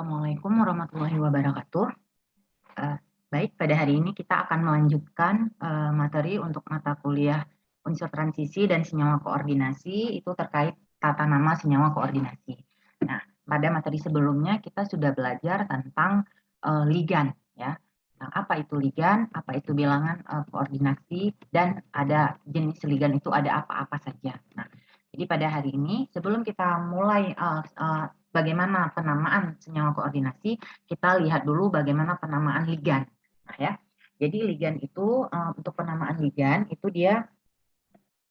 Assalamualaikum warahmatullahi wabarakatuh. Eh, Baik, pada hari ini kita akan melanjutkan materi untuk mata kuliah unsur transisi dan senyawa koordinasi itu terkait tata nama senyawa koordinasi. Nah, pada materi sebelumnya kita sudah belajar tentang ligan, ya. Nah, apa itu ligan, apa itu bilangan koordinasi, dan ada jenis ligan itu ada apa-apa saja. Nah, jadi pada hari ini sebelum kita mulai bagaimana penamaan senyawa koordinasi, kita lihat dulu bagaimana penamaan ligan. Nah, ya. Jadi ligan itu untuk penamaan ligan itu dia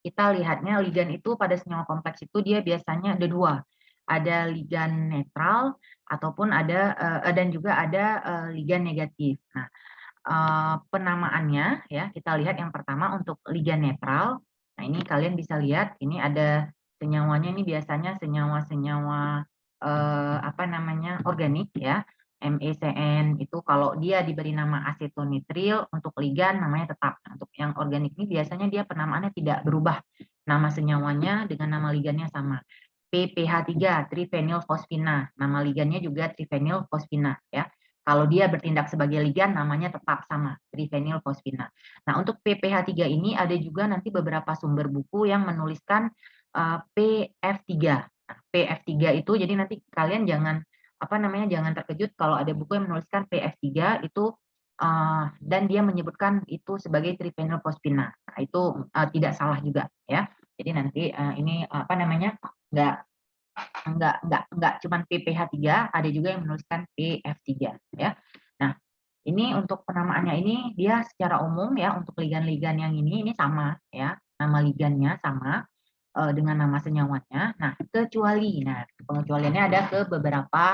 kita lihatnya ligan itu pada senyawa kompleks itu dia biasanya ada dua. Ada ligan netral ataupun ada dan juga ada ligan negatif. Nah, penamaannya ya kita lihat yang pertama untuk ligan netral. Nah, ini kalian bisa lihat ini ada senyawanya, ini biasanya senyawa-senyawa apa namanya organik ya. MECN itu kalau dia diberi nama asetonitril untuk ligan namanya tetap. Nah, untuk yang organik ini biasanya dia penamaannya tidak berubah. Nama senyawanya dengan nama ligannya sama. PPH3 trifenilfosfina, nama ligannya juga trifenilfosfina ya. Kalau dia bertindak sebagai ligan namanya tetap sama, trifenilfosfina. Nah, untuk PPH3 ini ada juga nanti beberapa sumber buku yang menuliskan PF3. Nah, PF3 itu jadi nanti kalian jangan apa namanya jangan terkejut kalau ada buku yang menuliskan PF3 itu dan dia menyebutkan itu sebagai trifenilfosfina. Nah, itu tidak salah juga ya. Jadi nanti ini apa namanya nggak cuman PPH3, ada juga yang menuliskan PF3 ya. Nah, ini untuk penamaannya ini dia secara umum ya untuk ligan-ligan yang ini sama ya, nama ligannya sama dengan nama senyawanya. Nah, pengecualiannya ada ke beberapa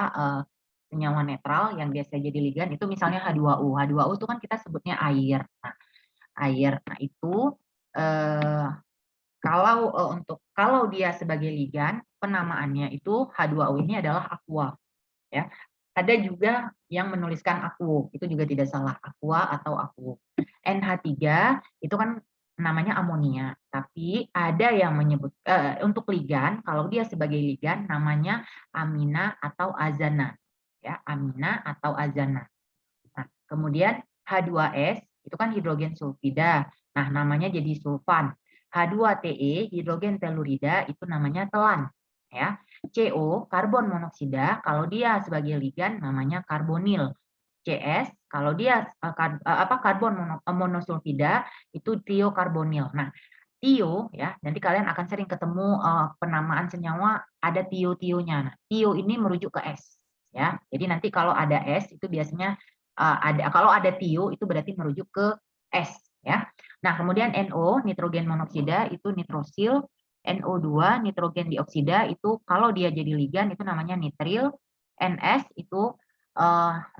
senyawa netral yang biasa jadi ligan itu misalnya H2O. H2O itu kan kita sebutnya air. Nah, air. Nah, itu eh, kalau dia sebagai ligan, penamaannya itu H2O ini adalah aqua ya. Ada juga yang menuliskan aquo, itu juga tidak salah, aqua atau aquo. NH3 itu kan namanya amonia, tapi ada yang menyebut untuk ligan, kalau dia sebagai ligan namanya amina atau azana. Ya, amina atau azana. Nah, kemudian H2S itu kan hidrogen sulfida. Nah, namanya jadi sulfan. H2TE hidrogen telurida itu namanya telan ya. CO karbon monoksida kalau dia sebagai ligan namanya karbonil. CS kalau dia karbon monosulfida itu tiokarbonil. Nah, tio ya, nanti kalian akan sering ketemu penamaan senyawa ada tio-tionya. Nah, tio ini merujuk ke S ya. Jadi nanti kalau ada S itu biasanya kalau ada tio itu berarti merujuk ke S ya. Nah, kemudian NO nitrogen monoksida itu nitrosil, NO2 nitrogen dioksida itu kalau dia jadi ligan itu namanya nitril, NS itu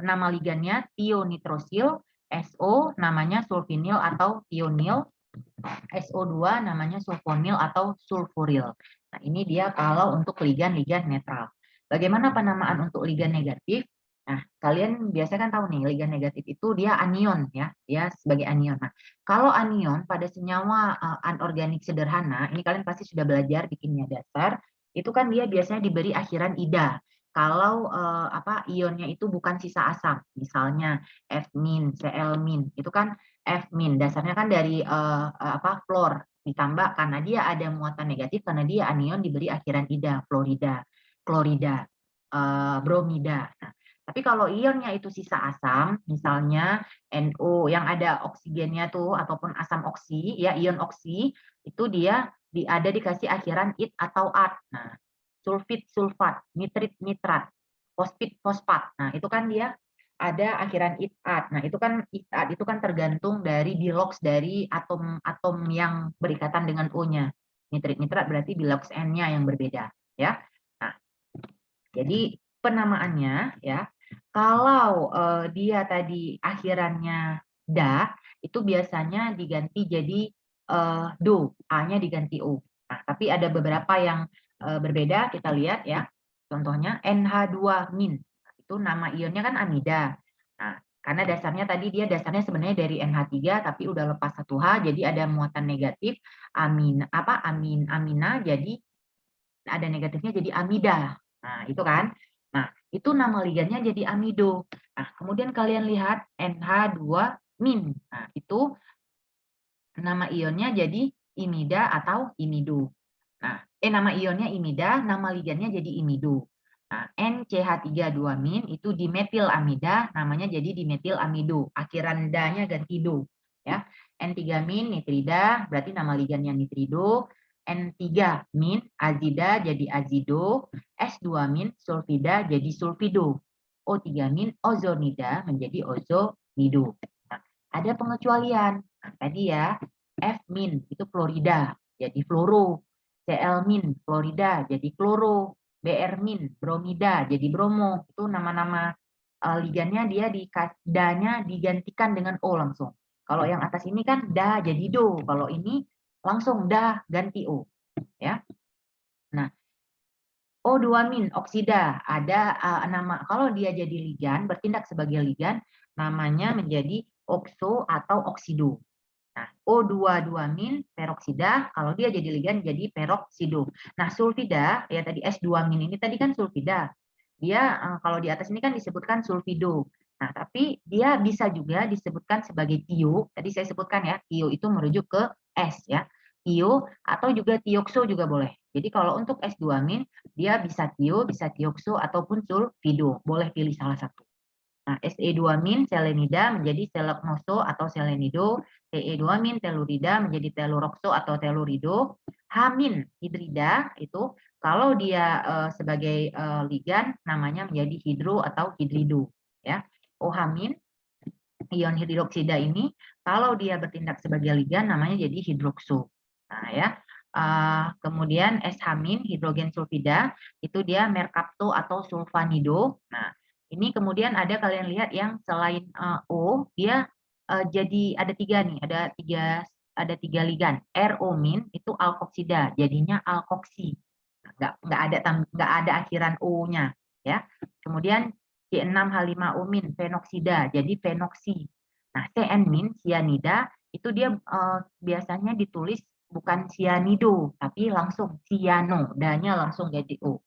nama ligannya tionitrosil, SO namanya sulfinil atau tionil, SO2 namanya sulfonil atau sulfuril. Nah, ini dia kalau untuk ligan-ligan netral. Bagaimana penamaan untuk ligan negatif? Nah, kalian biasanya kan tahu nih, ligan negatif itu dia anion ya, dia sebagai anion. Nah, kalau anion pada senyawa anorganik sederhana, ini kalian pasti sudah belajar di kimia dasar, itu kan dia biasanya diberi akhiran ida. Kalau ionnya itu bukan sisa asam, misalnya F-, Cl-, itu kan F-, dasarnya kan dari fluor ditambah karena dia ada muatan negatif karena dia anion diberi akhiran ida, fluorida, klorida, bromida. Nah, tapi kalau ionnya itu sisa asam, misalnya NO yang ada oksigennya tuh ataupun asam oksi, ya ion oksi, itu dia ada dikasih akhiran it atau at. Nah, sulfit sulfat, nitrit nitrat, fosfit fosfat. Nah, itu kan dia ada akhiran it-at. Nah, it-at itu kan tergantung dari bilox dari atom-atom yang berikatan dengan O-nya. Nitrit nitrat berarti bilox N-nya yang berbeda, ya. Nah, jadi penamaannya ya, kalau dia tadi akhirannya da, itu biasanya diganti jadi do, A-nya diganti O. Nah, tapi ada beberapa yang berbeda, kita lihat ya. Contohnya NH2-. Itu nama ionnya kan amida. Nah, karena dasarnya tadi dia dasarnya sebenarnya dari NH3 tapi udah lepas 1H jadi ada muatan negatif amina jadi ada negatifnya jadi amida. Nah, itu kan. Nah, itu nama ligannya jadi amido. Nah, kemudian kalian lihat NH2-. Nah, itu nama ionnya jadi imida atau imido. Nah, nama ionnya imida, nama ligannya jadi imido. Nah, NCH3 2- itu dimetilamida, namanya jadi dimetilamida. Akhiran da-nya ganti do, ya. N3- nitrida, berarti nama ligannya nitrido. N3- azida jadi azido. S2- sulfida jadi sulfido. O3- ozonida menjadi ozonido. Nah, ada pengecualian. Nah, tadi ya, F- itu Florida, jadi fluoro. Cl- Florida jadi kloro. Br- bromida jadi bromo. Itu nama-nama ligannya dia da-nya digantikan dengan O langsung. Kalau yang atas ini kan da jadi do. Kalau ini langsung da ganti O, ya. Nah, O2- oksida ada nama, kalau dia jadi ligan, bertindak sebagai ligan, namanya menjadi okso atau oksido. Nah, O22- peroksida, kalau dia jadi ligan jadi peroksido. Nah, sulfida, ya tadi S2- ini tadi kan sulfida. Dia kalau di atas ini kan disebutkan sulfido. Nah, tapi dia bisa juga disebutkan sebagai tio. Tadi saya sebutkan ya, tio itu merujuk ke S ya. Tio atau juga tiokso juga boleh. Jadi kalau untuk S2- dia bisa tio, bisa tiokso ataupun sulfido. Boleh pilih salah satu. Nah, Se2- selenida menjadi seleknoso atau selenido, Te2- telurida menjadi telurokso atau telurido, H- hidrida itu kalau dia sebagai ligan namanya menjadi hidro atau hidrido, ya. OH- ion hidroksida ini kalau dia bertindak sebagai ligan namanya jadi hidrokso. Nah, ya. Kemudian SH- hidrogen sulfida itu dia merkapto atau sulfanido. Nah, ini kemudian ada kalian lihat yang selain O dia jadi ada tiga nih, ada tiga ligan. RO- itu alkoksida, jadinya alkoksi. Nggak ada akhiran O-nya, ya. Kemudian C6H5O- fenoksida, jadi fenoksi. Nah, CN- sianida itu dia biasanya ditulis bukan sianido, tapi langsung siano, danya langsung jadi O,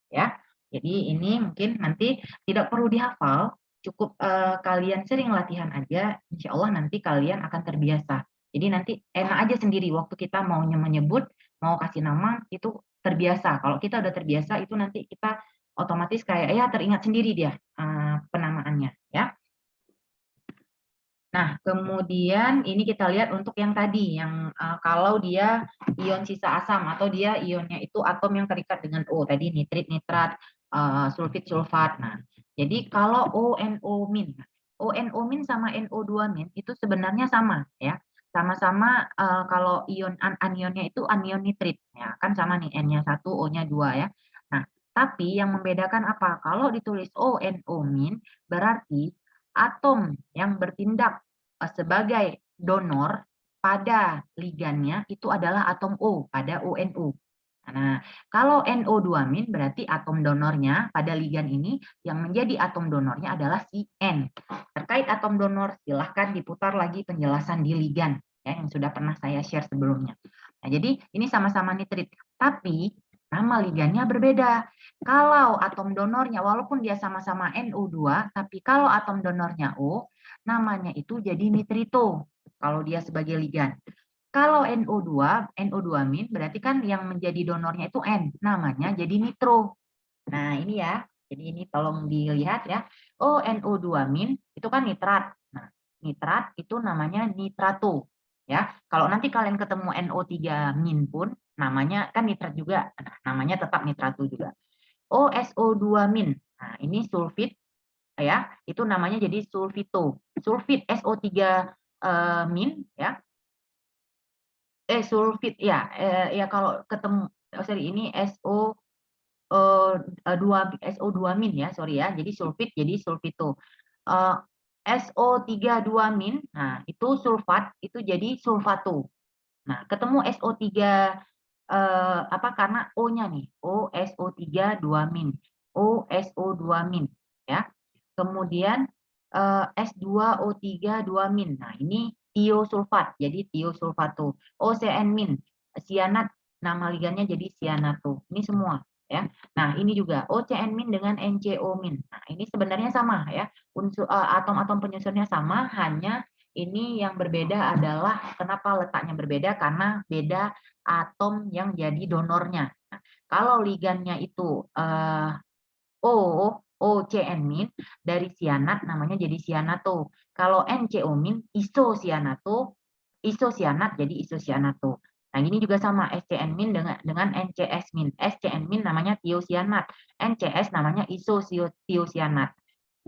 ya. Jadi ini mungkin nanti tidak perlu dihafal, cukup kalian sering latihan aja, insya Allah nanti kalian akan terbiasa. Jadi nanti enak aja sendiri waktu kita mau menyebut, mau kasih nama itu terbiasa. Kalau kita udah terbiasa itu nanti kita otomatis kayak ya teringat sendiri dia penamaannya, ya. Nah, kemudian ini kita lihat untuk yang tadi, yang kalau dia ion sisa asam atau dia ionnya itu atom yang terikat dengan O, tadi nitrit, nitrat, sulfit, sulfat. Nah, jadi kalau ONO-, ONO- sama NO2- itu sebenarnya sama, ya. Sama-sama kalau ion anionnya itu anion nitrit, ya kan sama nih N-nya 1, O-nya 2 ya. Nah, tapi yang membedakan apa? Kalau ditulis ONO- berarti atom yang bertindak sebagai donor pada ligannya itu adalah atom O pada ONO. Nah, kalau NO2- berarti atom donornya pada ligan ini yang menjadi atom donornya adalah si N. Terkait atom donor, silahkan diputar lagi penjelasan di ligan ya, yang sudah pernah saya share sebelumnya. Nah, jadi ini sama-sama nitrit, tapi nama ligannya berbeda. Kalau atom donornya, walaupun dia sama-sama NO2, tapi kalau atom donornya O, namanya itu jadi nitrito kalau dia sebagai ligan. Kalau NO2- berarti kan yang menjadi donornya itu N, namanya jadi nitro. Nah, ini ya. Jadi ini tolong dilihat ya. Oh, NO2- itu kan nitrat. Nah, nitrat itu namanya nitrato. Ya, kalau nanti kalian ketemu NO3- pun namanya kan nitrat juga. Nah, namanya tetap nitrato juga. OSO2-. Nah, ini sulfit ya, itu namanya jadi sulfito. Sulfit SO3- ya. Sulfit ya, ya kalau ketemu sorry ini SO2- ya, sorry ya. Jadi sulfit jadi sulfito. SO3- nah itu sulfat itu jadi sulfato. Nah, ketemu SO3 apa karena O-nya nih, OSO3- OSO2- ya. Kemudian S2O3- nah ini tiosulfat, jadi tiosulfato. OCN-, sianat, nama ligannya jadi sianato. Ini semua ya. Nah, ini juga OCN- dengan NCO-. Nah, ini sebenarnya sama ya. Atom-atom penyusunnya sama, hanya ini yang berbeda adalah kenapa letaknya berbeda, karena beda atom yang jadi donornya. Nah, kalau ligannya itu O, OCN- dari sianat namanya jadi sianato. Kalau NCO- isosianat jadi isosianato. Nah, ini juga sama SCN- dengan NCS-. SCN- namanya tiosianat, NCS namanya isotiosianat.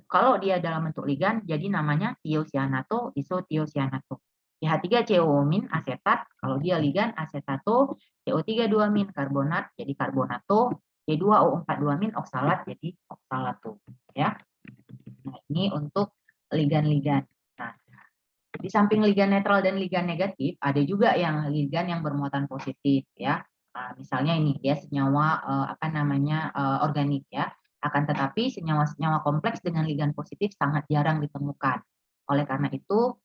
Kalau dia dalam bentuk ligan jadi namanya tiosianato, isotiosianato. CH3COO- asetat, kalau dia ligan asetato, CO3 2- karbonat jadi karbonato, C2O42- oksalat jadi oksalato, ya. Nah, ini untuk ligan-ligan. Nah, di samping ligan netral dan ligan negatif, ada juga yang ligan yang bermuatan positif, ya. Nah, misalnya ini dia senyawa organik, ya. Akan tetapi senyawa-senyawa kompleks dengan ligan positif sangat jarang ditemukan. Oleh karena itu,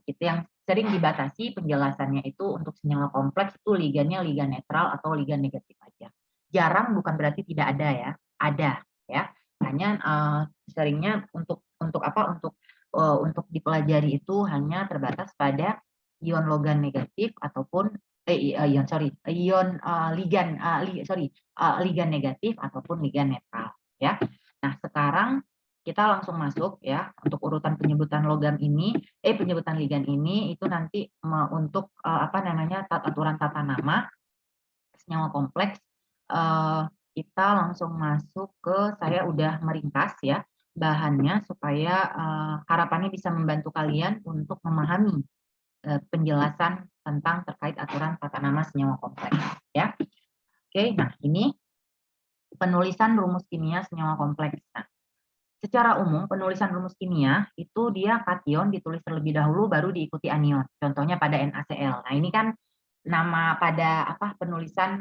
kita yang sering dibatasi penjelasannya itu untuk senyawa kompleks itu ligannya ligan netral atau ligan negatif aja. Jarang bukan berarti tidak ada, ya. Ada, ya. Hanya seringnya untuk dipelajari itu hanya terbatas pada ion logam negatif ataupun ligan negatif ataupun ligan netral, ya. Nah, sekarang kita langsung masuk ya untuk urutan penyebutan penyebutan ligan ini itu nanti untuk aturan tata nama senyawa kompleks. Kita langsung masuk ke, saya udah meringkas ya bahannya supaya harapannya bisa membantu kalian untuk memahami penjelasan tentang terkait aturan tata nama senyawa kompleks, ya. Oke, nah ini penulisan rumus kimia senyawa kompleks. Nah, secara umum penulisan rumus kimia itu dia kation ditulis terlebih dahulu baru diikuti anion. Contohnya pada NaCl. Nah, ini kan nama pada penulisan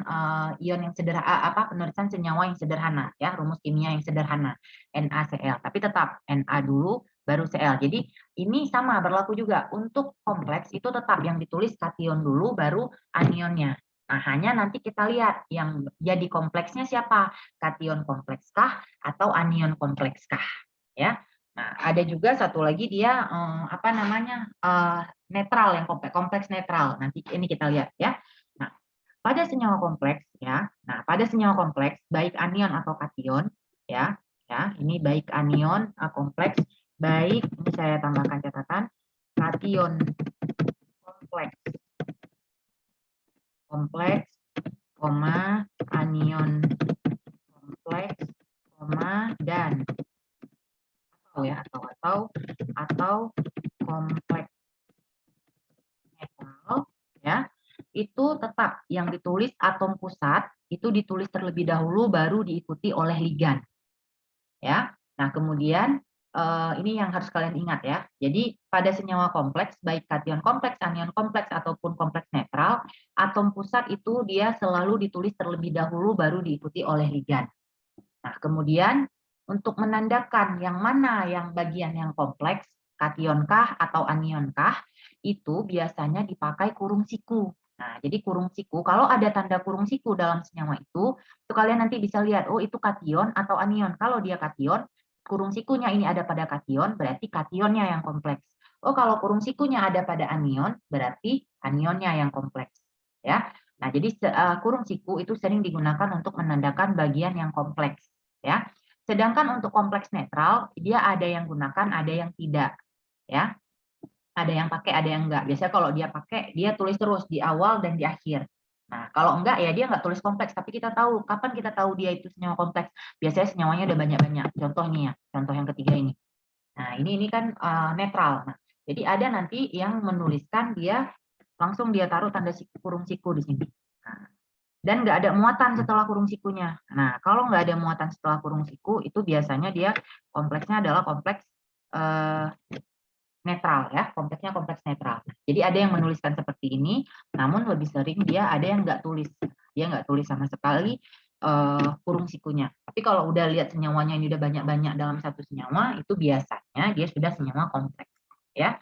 ion yang sederhana, penulisan senyawa yang sederhana, ya, rumus kimia yang sederhana NaCl. Tapi tetap Na dulu baru Cl. Jadi ini sama berlaku juga untuk kompleks, itu tetap yang ditulis kation dulu baru anionnya. Nah, hanya nanti kita lihat yang jadi kompleksnya siapa, kation komplekskah atau anion komplekskah, ya. Nah, ada juga satu lagi dia netral, yang kompleks netral. Nanti ini kita lihat, ya. Nah, pada senyawa kompleks, ya. Nah, pada senyawa kompleks baik anion atau kation, ya, ini baik anion kompleks, baik ini saya tambahkan catatan kation kompleks, anion kompleks, dan atau kompleks netral, ya, itu tetap yang ditulis atom pusat itu ditulis terlebih dahulu baru diikuti oleh ligan, ya. Nah, kemudian ini yang harus kalian ingat, ya. Jadi pada senyawa kompleks baik kation kompleks, anion kompleks ataupun kompleks netral, atom pusat itu dia selalu ditulis terlebih dahulu baru diikuti oleh ligan. Nah, kemudian untuk menandakan yang mana yang bagian yang kompleks, kationkah atau anionkah, itu biasanya dipakai kurung siku. Nah, jadi kurung siku, kalau ada tanda kurung siku dalam senyawa itu kalian nanti bisa lihat, oh itu kation atau anion. Kalau dia kation, kurung sikunya ini ada pada kation, berarti kationnya yang kompleks. Oh, kalau kurung sikunya ada pada anion, berarti anionnya yang kompleks, ya. Nah, jadi kurung siku itu sering digunakan untuk menandakan bagian yang kompleks, ya. Sedangkan untuk kompleks netral, dia ada yang gunakan, ada yang tidak, ya. Ada yang pakai, ada yang enggak. Biasanya kalau dia pakai, dia tulis terus di awal dan di akhir. Nah, kalau enggak ya dia enggak tulis kompleks, tapi kita tahu kapan kita tahu dia itu senyawa kompleks. Biasanya senyawanya udah banyak-banyak. Contoh nih ya, contoh yang ketiga ini. Nah, ini kan netral. Nah, jadi ada nanti yang menuliskan dia langsung dia taruh tanda kurung siku di sini. Nah, dan nggak ada muatan setelah kurung sikunya. Nah, kalau nggak ada muatan setelah kurung siku, itu biasanya dia kompleksnya adalah kompleks netral, ya, kompleksnya kompleks netral. Jadi ada yang menuliskan seperti ini, namun lebih sering dia ada yang nggak tulis. Dia nggak tulis sama sekali kurung sikunya. Tapi kalau udah lihat senyawanya ini udah banyak-banyak dalam satu senyawa, itu biasanya dia sudah senyawa kompleks, ya,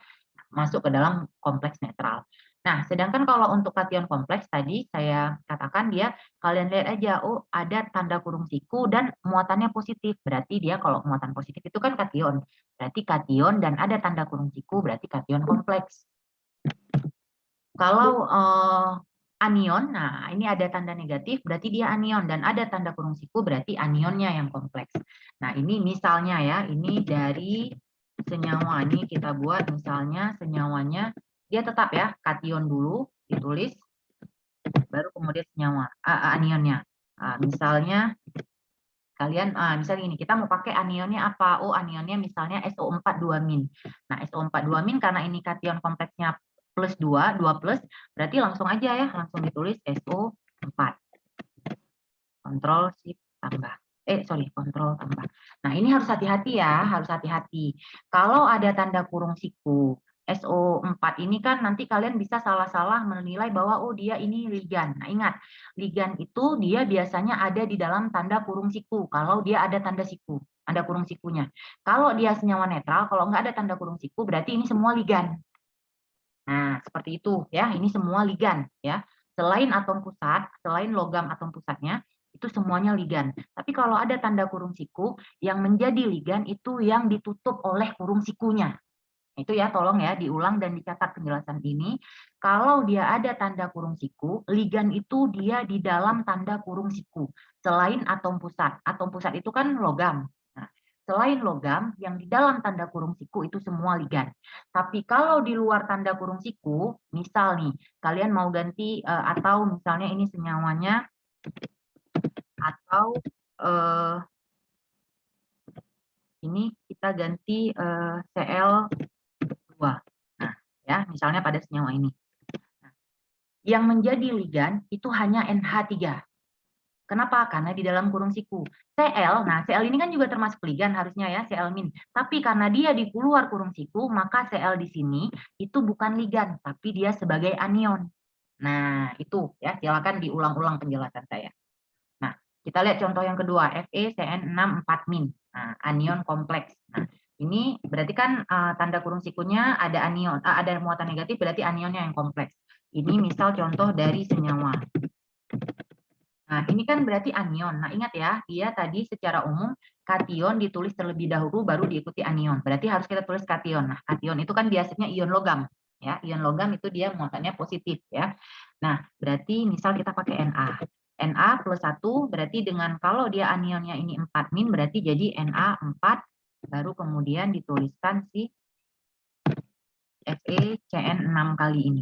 masuk ke dalam kompleks netral. Nah, sedangkan kalau untuk kation kompleks tadi saya katakan dia, kalian lihat aja, oh ada tanda kurung siku dan muatannya positif. Berarti dia kalau muatan positif itu kan kation. Berarti kation dan ada tanda kurung siku berarti kation kompleks. Kalau anion, nah ini ada tanda negatif berarti dia anion dan ada tanda kurung siku berarti anionnya yang kompleks. Nah, ini misalnya ya, ini dari senyawa ini kita buat misalnya senyawanya dia tetap ya kation dulu ditulis baru kemudian senyawa anionnya. Misalnya kalian misalnya ini kita mau pakai anionnya apa? Oh, anionnya misalnya SO4 2-. Nah, SO4 2- karena ini kation kompleksnya plus 2 plus, berarti langsung aja ya, langsung ditulis SO4. Kontrol shift tambah. Kontrol tambah. Nah, ini harus hati-hati ya, harus hati-hati. Kalau ada tanda kurung siku SO4 ini kan nanti kalian bisa salah-salah menilai bahwa oh dia ini ligan. Nah, ingat, ligan itu dia biasanya ada di dalam tanda kurung siku kalau dia ada tanda siku, ada kurung sikunya. Kalau dia senyawa netral, kalau nggak ada tanda kurung siku berarti ini semua ligan. Nah, seperti itu ya, ini semua ligan ya. Selain atom pusat, selain logam atom pusatnya, itu semuanya ligan. Tapi kalau ada tanda kurung siku, yang menjadi ligan itu yang ditutup oleh kurung sikunya. Itu ya, tolong ya diulang dan dicatat penjelasan ini. Kalau dia ada tanda kurung siku, ligan itu dia di dalam tanda kurung siku. Selain atom pusat. Atom pusat itu kan logam. Nah, selain logam, yang di dalam tanda kurung siku itu semua ligan. Tapi kalau di luar tanda kurung siku, misal nih, kalian mau ganti atau misalnya ini senyawanya atau ini kita ganti Cl2. Nah, ya, misalnya pada senyawa ini. Nah, yang menjadi ligan itu hanya NH3. Kenapa? Karena di dalam kurung siku. Cl, nah Cl ini kan juga termasuk ligan harusnya ya, Cl-. Tapi karena dia di luar kurung siku, maka Cl di sini itu bukan ligan, tapi dia sebagai anion. Nah, itu ya, silakan diulang-ulang penjelasan saya. Nah, kita lihat contoh yang kedua, FeCN6 4-. Nah, anion kompleks. Nah, ini berarti kan tanda kurung sikunya ada anion, ada muatan negatif berarti anionnya yang kompleks. Ini misal contoh dari senyawa. Nah, ini kan berarti anion. Nah, ingat ya, dia tadi secara umum kation ditulis terlebih dahulu baru diikuti anion. Berarti harus kita tulis kation. Nah, kation itu kan biasanya ion logam. Ya, ion logam itu dia muatannya positif ya. Nah, berarti misal kita pakai Na. Na plus 1 berarti dengan kalau dia anionnya ini 4- berarti jadi Na 4 baru kemudian dituliskan si FeCN6 kali ini.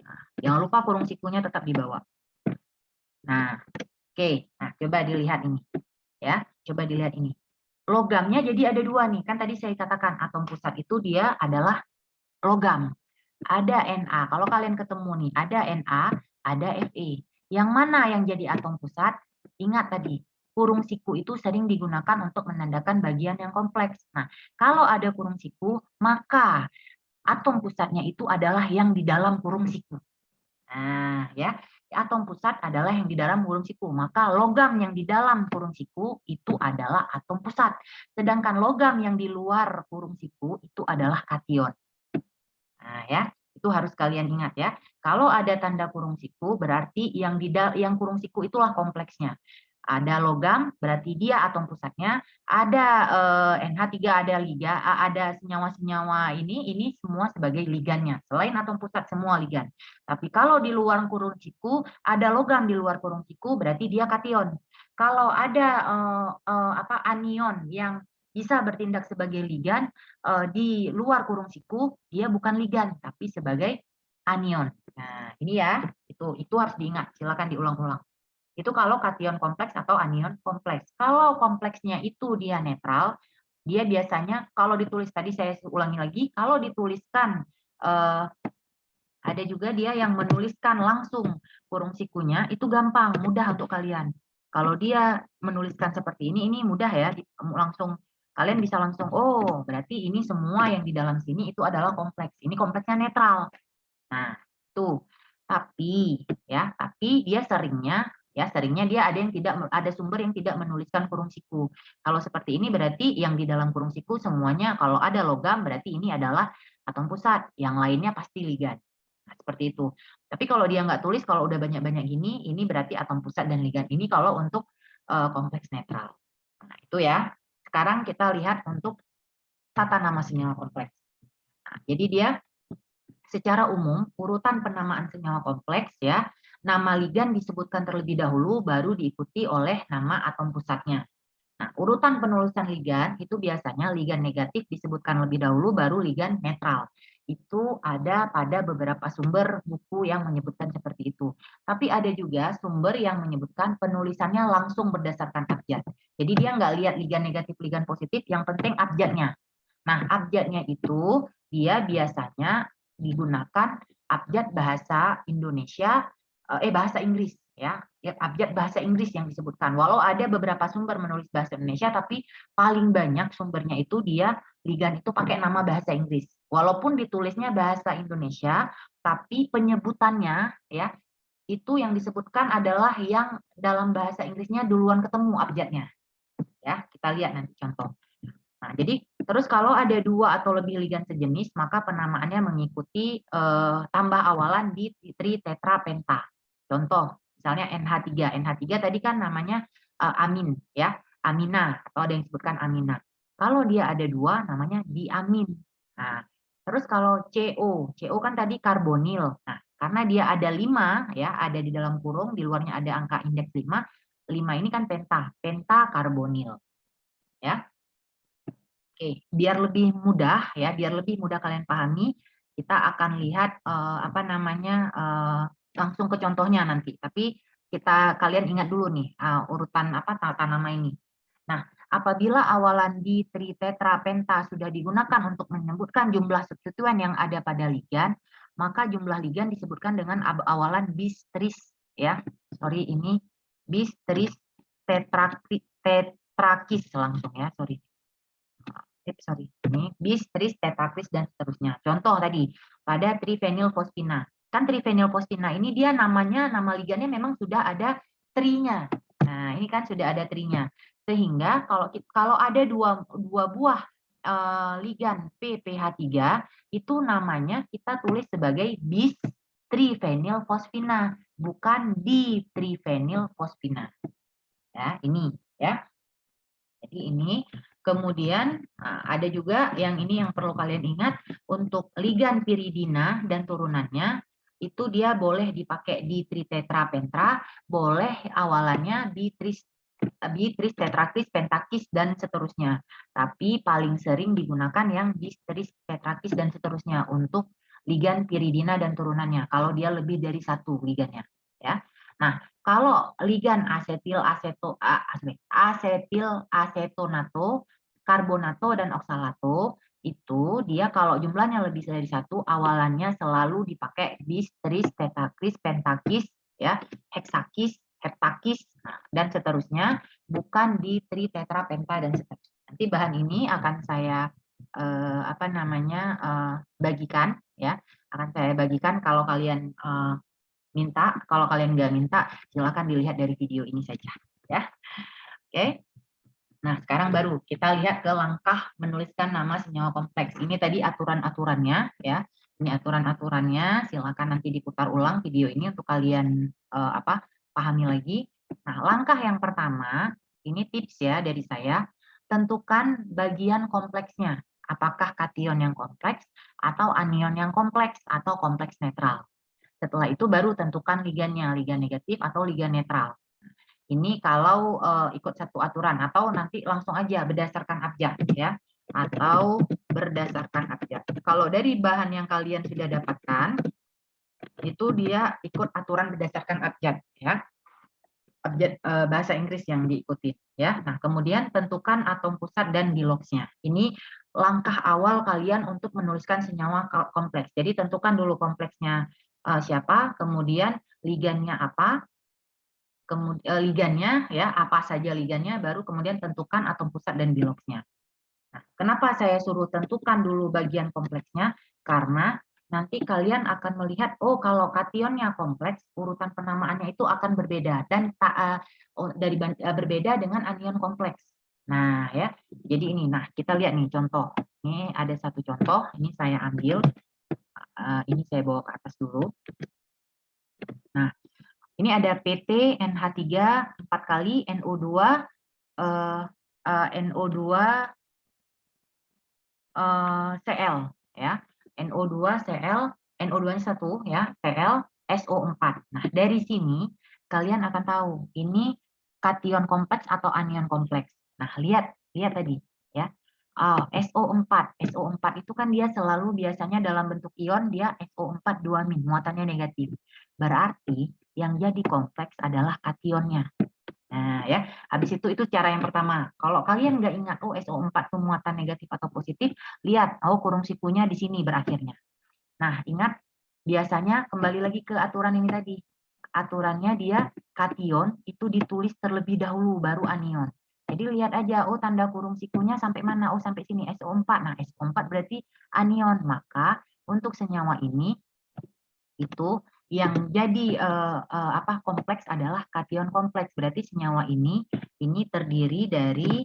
Nah, jangan lupa kurung sikunya tetap di bawah. Nah, oke. Nah, coba dilihat ini. Ya, coba dilihat ini. Logamnya jadi ada 2 nih. Kan tadi saya katakan atom pusat itu dia adalah logam. Ada Na. Kalau kalian ketemu nih, ada Na, ada Fe. Yang mana yang jadi atom pusat? Ingat tadi, kurung siku itu sering digunakan untuk menandakan bagian yang kompleks. Nah, kalau ada kurung siku, maka atom pusatnya itu adalah yang di dalam kurung siku. Nah, ya, atom pusat adalah yang di dalam kurung siku. Maka logam yang di dalam kurung siku itu adalah atom pusat. Sedangkan logam yang di luar kurung siku itu adalah kation. Nah, ya, itu harus kalian ingat ya. Kalau ada tanda kurung siku berarti yang kurung siku itulah kompleksnya. Ada logam berarti dia atom pusatnya, ada NH3 ada liga, ada senyawa-senyawa ini semua sebagai ligannya. Selain atom pusat semua ligan. Tapi kalau di luar kurung siku ada logam di luar kurung siku berarti dia kation. Kalau ada anion yang bisa bertindak sebagai ligan di luar kurung siku, dia bukan ligan tapi sebagai anion. Nah, ini ya, itu harus diingat. Silakan diulang-ulang. Itu kalau kation kompleks atau anion kompleks. Kalau kompleksnya itu dia netral, dia biasanya kalau ditulis tadi saya ulangi lagi, kalau dituliskan ada juga dia yang menuliskan langsung kurung sikunya itu gampang, mudah untuk kalian. Kalau dia menuliskan seperti ini mudah ya, langsung kalian bisa langsung oh berarti ini semua yang di dalam sini itu adalah kompleks. Ini kompleksnya netral. Nah, tuh. Tapi dia seringnya dia ada yang tidak ada sumber yang tidak menuliskan kurung siku. Kalau seperti ini berarti yang di dalam kurung siku semuanya kalau ada logam berarti ini adalah atom pusat, yang lainnya pasti ligan. Nah, seperti itu. Tapi kalau dia nggak tulis, kalau udah banyak-banyak gini, ini berarti atom pusat dan ligan. Ini kalau untuk kompleks netral. Nah, itu ya. Sekarang kita lihat untuk tata nama senyawa kompleks. Nah, jadi dia secara umum urutan penamaan senyawa kompleks ya, nama ligan disebutkan terlebih dahulu, baru diikuti oleh nama atom pusatnya. Nah, urutan penulisan ligan itu biasanya ligan negatif disebutkan lebih dahulu, baru ligan netral. Itu ada pada beberapa sumber buku yang menyebutkan seperti itu. Tapi ada juga sumber yang menyebutkan penulisannya langsung berdasarkan abjad. Jadi dia nggak lihat ligan negatif, ligan positif, yang penting abjadnya. Nah, abjadnya itu dia biasanya digunakan abjad bahasa Indonesia, bahasa Inggris ya, abjad bahasa Inggris yang disebutkan. Walau ada beberapa sumber menulis bahasa Indonesia, tapi paling banyak sumbernya itu dia ligan itu pakai nama bahasa Inggris. Walaupun ditulisnya bahasa Indonesia, tapi penyebutannya ya itu yang disebutkan adalah yang dalam bahasa Inggrisnya duluan ketemu abjadnya. Ya, kita lihat nanti contoh. Nah, jadi terus kalau ada 2 atau lebih ligan sejenis, maka penamaannya mengikuti tambah awalan di tritetrapenta. Contoh, misalnya NH3. NH3 tadi kan namanya amin ya, amina atau ada yang disebutkan amina. Kalau dia ada 2 namanya diamin. Nah, terus kalau CO, CO kan tadi karbonil. Nah, karena dia ada 5 ya, ada di dalam kurung, di luarnya ada angka indeks 5. 5 ini kan pentakarbonil. Ya. Oke, biar lebih mudah ya, biar lebih mudah kalian pahami, kita akan lihat langsung ke contohnya nanti. Tapi kalian ingat dulu nih urutan tata nama ini. Nah, apabila awalan di tritetrapenta sudah digunakan untuk menyebutkan jumlah substituen yang ada pada ligan, maka jumlah ligan disebutkan dengan awalan bis tris ya. Sorry, ini bis tris tetrakis langsung ya, sorry. Ini bis, tris, tetrakis, dan seterusnya. Contoh tadi, pada trifenilfosfina. Kan trifenilfosfina ini dia namanya, nama ligannya memang sudah ada trinya. Nah, ini kan sudah ada trinya. Sehingga kalau ada dua buah ligan PPH3, itu namanya kita tulis sebagai bis trifenilfosfina, bukan di trifenilfosfina. Ya, ini ya. Jadi ini kemudian ada juga yang ini yang perlu kalian ingat, untuk ligan piridina dan turunannya itu dia boleh dipakai di tritetrapentra, boleh awalannya di tris tetrakis, pentakis, dan seterusnya. Tapi paling sering digunakan yang bis, tris, tetrakis, dan seterusnya untuk ligan piridina dan turunannya, kalau dia lebih dari 1 ligannya. Ya. Nah, kalau ligan asetil asetonato, karbonato, dan oksalato, itu dia kalau jumlahnya lebih dari 1, awalannya selalu dipakai bis, tris, tetrakis, pentakis, ya, heksakis, heptakis, dan seterusnya, bukan di tritetrapenta dan seterusnya. Nanti bahan ini akan saya bagikan ya, akan saya bagikan kalau kalian minta. Kalau kalian nggak minta, silakan dilihat dari video ini saja ya. Oke. Nah, sekarang baru kita lihat ke langkah menuliskan nama senyawa kompleks. Ini tadi aturan-aturannya ya. Ini aturan-aturannya, silakan nanti diputar ulang video ini untuk kalian pahami lagi. Nah, langkah yang pertama, ini tips ya dari saya, tentukan bagian kompleksnya. Apakah kation yang kompleks atau anion yang kompleks atau kompleks netral. Setelah itu baru tentukan ligannya, ligan negatif atau ligan netral. Ini kalau ikut satu aturan, atau nanti langsung aja berdasarkan abjad ya, atau berdasarkan abjad. Kalau dari bahan yang kalian sudah dapatkan, itu dia ikut aturan berdasarkan abjad ya. Abjad bahasa Inggris yang diikuti ya. Nah, kemudian tentukan atom pusat dan biloxnya. Ini langkah awal kalian untuk menuliskan senyawa kompleks. Jadi tentukan dulu kompleksnya siapa, kemudian ligannya apa, kemudian ligannya ya, apa saja ligannya, baru kemudian tentukan atom pusat dan biloxnya. Nah, kenapa saya suruh tentukan dulu bagian kompleksnya? Karena nanti kalian akan melihat, oh kalau kationnya kompleks, urutan penamaannya itu akan berbeda dan berbeda dengan anion kompleks. Nah ya, jadi ini, nah kita lihat nih contoh. Ini ada satu contoh, ini saya ambil. Ini saya bawa ke atas dulu. Nah, ini ada PT NH3 4 kali NO2 NO2 Cl ya. NO2 Cl, NO2-nya 1 ya, Cl SO4. Nah, dari sini kalian akan tahu ini kation kompleks atau anion kompleks. Nah, lihat tadi ya. SO4. SO4 itu kan dia selalu biasanya dalam bentuk ion dia SO4 2-, muatannya negatif. Berarti yang jadi kompleks adalah kationnya. Nah, ya, habis itu cara yang pertama. Kalau kalian nggak ingat, oh SO4 itu muatan negatif atau positif, lihat, oh kurung sikunya di sini berakhirnya. Nah, ingat, biasanya kembali lagi ke aturan ini tadi. Aturannya dia kation itu ditulis terlebih dahulu, baru anion. Jadi lihat aja, oh tanda kurung sikunya sampai mana? Oh sampai sini, SO4. Nah, SO4 berarti anion. Maka untuk senyawa ini, itu yang jadi kompleks adalah kation kompleks. Berarti senyawa ini terdiri dari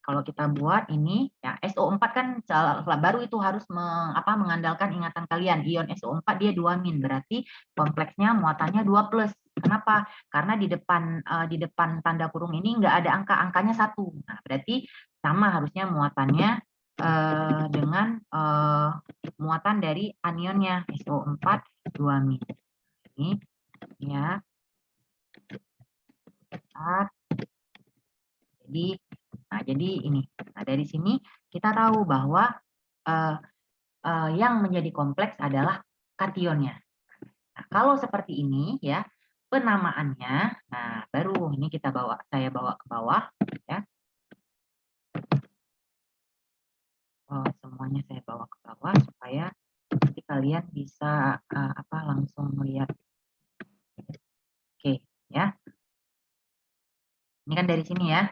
kalau kita buat ini ya SO4 kan baru itu harus mengandalkan ingatan kalian. Ion SO4 dia 2-, berarti kompleksnya muatannya 2+. Kenapa? Karena di depan tanda kurung ini nggak ada angkanya 1. Nah, berarti sama harusnya muatannya dengan muatan dari anionnya SO4 2-. Ini ya. Jadi ini. Nah, dari sini kita tahu bahwa yang menjadi kompleks adalah kationnya. Nah, kalau seperti ini ya, penamaannya, nah baru ini saya bawa ke bawah ya. Semuanya saya bawa ke bawah supaya nanti kalian bisa langsung melihat. Oke, ya. Ini kan dari sini ya.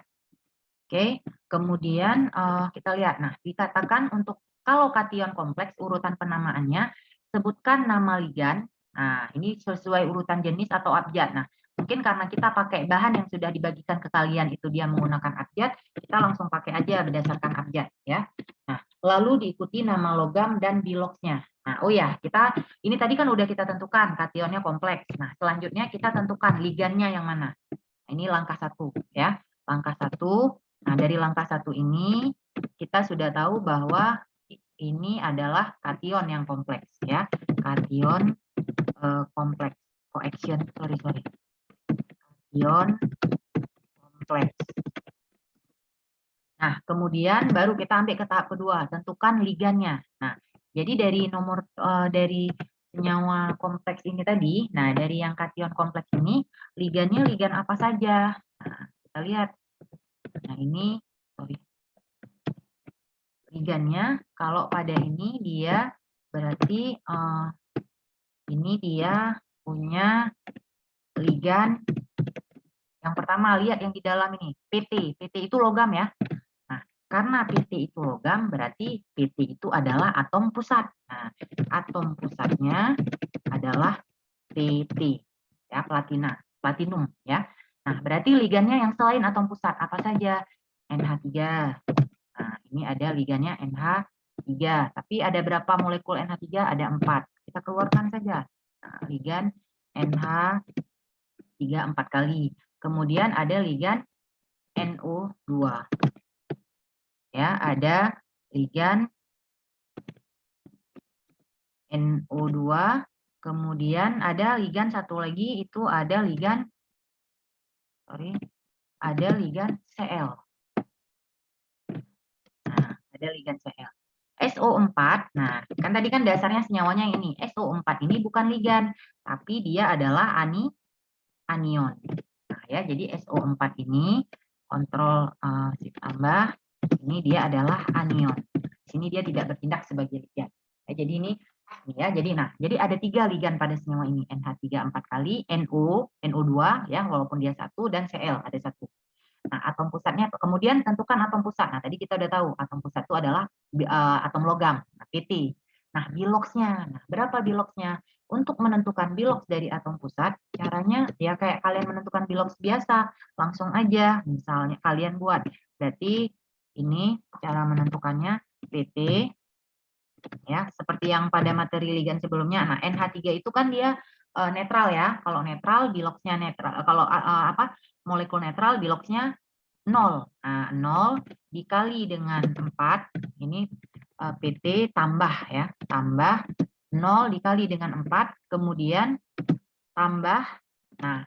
Oke, kemudian kita lihat. Nah, dikatakan untuk kalau kation kompleks urutan penamaannya sebutkan nama ligan. Nah, ini sesuai urutan jenis atau abjad. Nah, mungkin karena kita pakai bahan yang sudah dibagikan ke kalian itu dia menggunakan abjad, kita langsung pakai aja berdasarkan abjad ya. Nah, lalu diikuti nama logam dan biloksnya. Nah, oh ya, ini tadi kan udah kita tentukan kationnya kompleks. Nah, selanjutnya kita tentukan ligannya yang mana. Nah, ini langkah 1 ya. Langkah 1. Nah, dari langkah 1 ini kita sudah tahu bahwa ini adalah kation yang kompleks ya. Kation kompleks. Coaction, sorry. Kation kompleks. Nah, kemudian baru kita ambil ke tahap kedua, tentukan ligannya. Nah, jadi dari dari senyawa kompleks ini tadi, nah dari yang kation kompleks ini, ligannya ligan apa saja? Nah, kita lihat. Nah, ini ligannya kalau pada ini dia berarti ini dia punya ligan yang pertama, lihat yang di dalam ini PT itu logam ya. Nah, karena PT itu logam berarti PT itu adalah atom pusat. Nah, atom pusatnya adalah PT ya, platinum ya. Nah, berarti ligannya yang selain atom pusat apa saja? NH3. Nah, ini ada ligannya NH3. Tapi ada berapa molekul NH3? Ada 4. Kita keluarkan saja. Nah, ligan NH3 4 kali. Kemudian ada ligan NO2. Ya, ada ligan NO2. Kemudian ada ligan satu lagi itu ada ligan Cl. Nah, ada ligan Cl. SO4, nah kan tadi kan dasarnya senyawanya ini. SO4 ini bukan ligan, tapi dia adalah anion. Nah ya, jadi SO4 ini kontrol shift tambah, ini dia adalah anion. Di sini dia tidak bertindak sebagai ligan. Ya, jadi ini ya, jadi ada 3 ligan pada senyawa ini, NH3 4 kali, NO2 ya, walaupun dia 1 dan Cl ada 1. Nah, atom pusatnya, kemudian tentukan atom pusat. Nah, tadi kita udah tahu atom pusat itu adalah atom logam, PT. Nah, biloksnya. Nah, berapa biloksnya? Untuk menentukan biloks dari atom pusat, caranya ya kayak kalian menentukan biloks biasa, langsung aja. Misalnya kalian buat. Berarti ini cara menentukannya PT Ya, seperti yang pada materi ligan sebelumnya. Nah, NH3 itu kan dia netral ya. Kalau netral biloxnya netral. Kalau molekul netral biloxnya 0. Nah, 0 dikali dengan 4, ini PT tambah ya, tambah 0 dikali dengan 4, kemudian tambah, nah,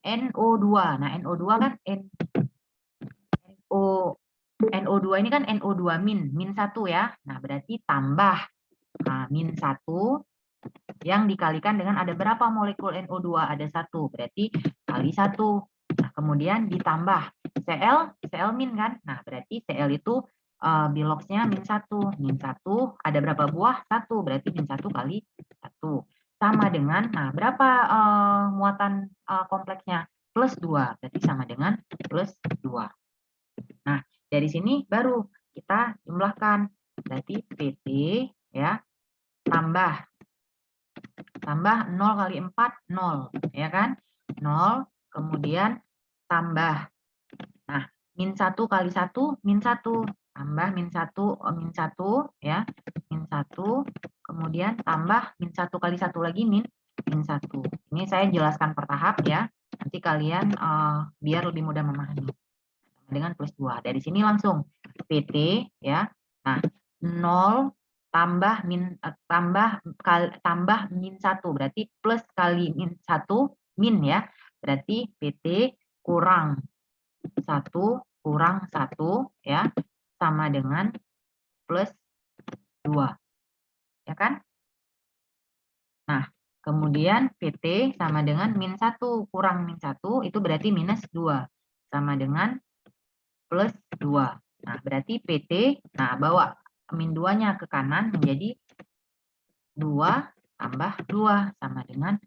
NO2. Nah, NO2 kan NO2 ini kan NO2 min 1 ya. Nah, berarti tambah min 1 yang dikalikan dengan ada berapa molekul NO2? Ada 1, berarti kali 1. Nah, kemudian ditambah Cl min kan? Nah, berarti Cl itu biloxnya min 1. Min 1 ada berapa buah? 1, berarti min 1 kali 1. Sama dengan, nah berapa muatan kompleksnya? Plus 2, berarti sama dengan plus 2. Nah, dari sini baru kita jumlahkan. Berarti PT ya tambah 0 kali 4, 0, ya kan? 0, kemudian tambah. Nah, min 1 kali 1, min 1. Tambah min 1, min 1, ya. Min 1, kemudian tambah min 1 kali 1 lagi, min 1. Ini saya jelaskan per tahap ya. Nanti kalian biar lebih mudah memahami. Dengan plus 2. Dari sini langsung PT, ya. Nah, 0 tambah min 1 berarti plus kali min 1 min ya, berarti PT kurang 1 kurang 1 ya sama dengan plus 2 ya kan. Nah, kemudian PT sama dengan min 1 kurang min 1 itu berarti minus 2 sama dengan plus 2. Nah, berarti PT, nah bawa min 2-nya ke kanan menjadi 2 tambah 2 sama dengan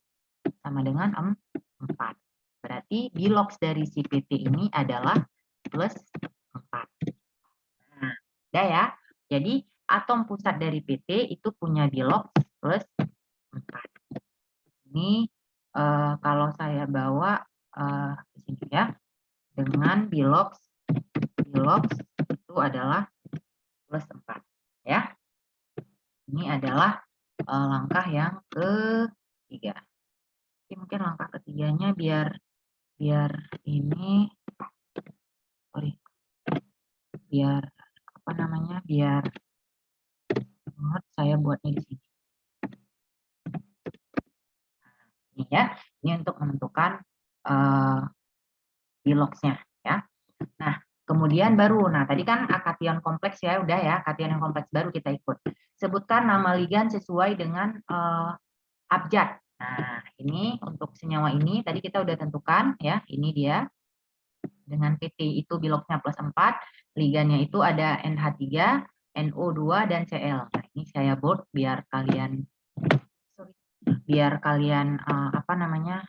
4. Berarti bilox dari si PT ini adalah plus 4. Nah, udah ya. Jadi atom pusat dari PT itu punya bilox plus 4. Ini kalau saya bawa di sini ya, dengan bilox itu adalah plus 4 ya. Ini adalah langkah yang ketiga. Jadi mungkin langkah ketiganya biar ini, sorry, biar apa namanya, biar saya buatnya di sini. Ini ya, ini untuk menentukan biloxnya ya. Nah, kemudian baru, nah tadi kan kation kompleks ya, udah ya, kation yang kompleks baru kita ikut. Sebutkan nama ligan sesuai dengan abjad. Nah, ini untuk senyawa ini tadi kita udah tentukan ya, ini dia. Dengan PT itu biloxnya plus 4, ligannya itu ada NH3, NO2 dan Cl. Nah, ini saya bold biar kalian apa namanya?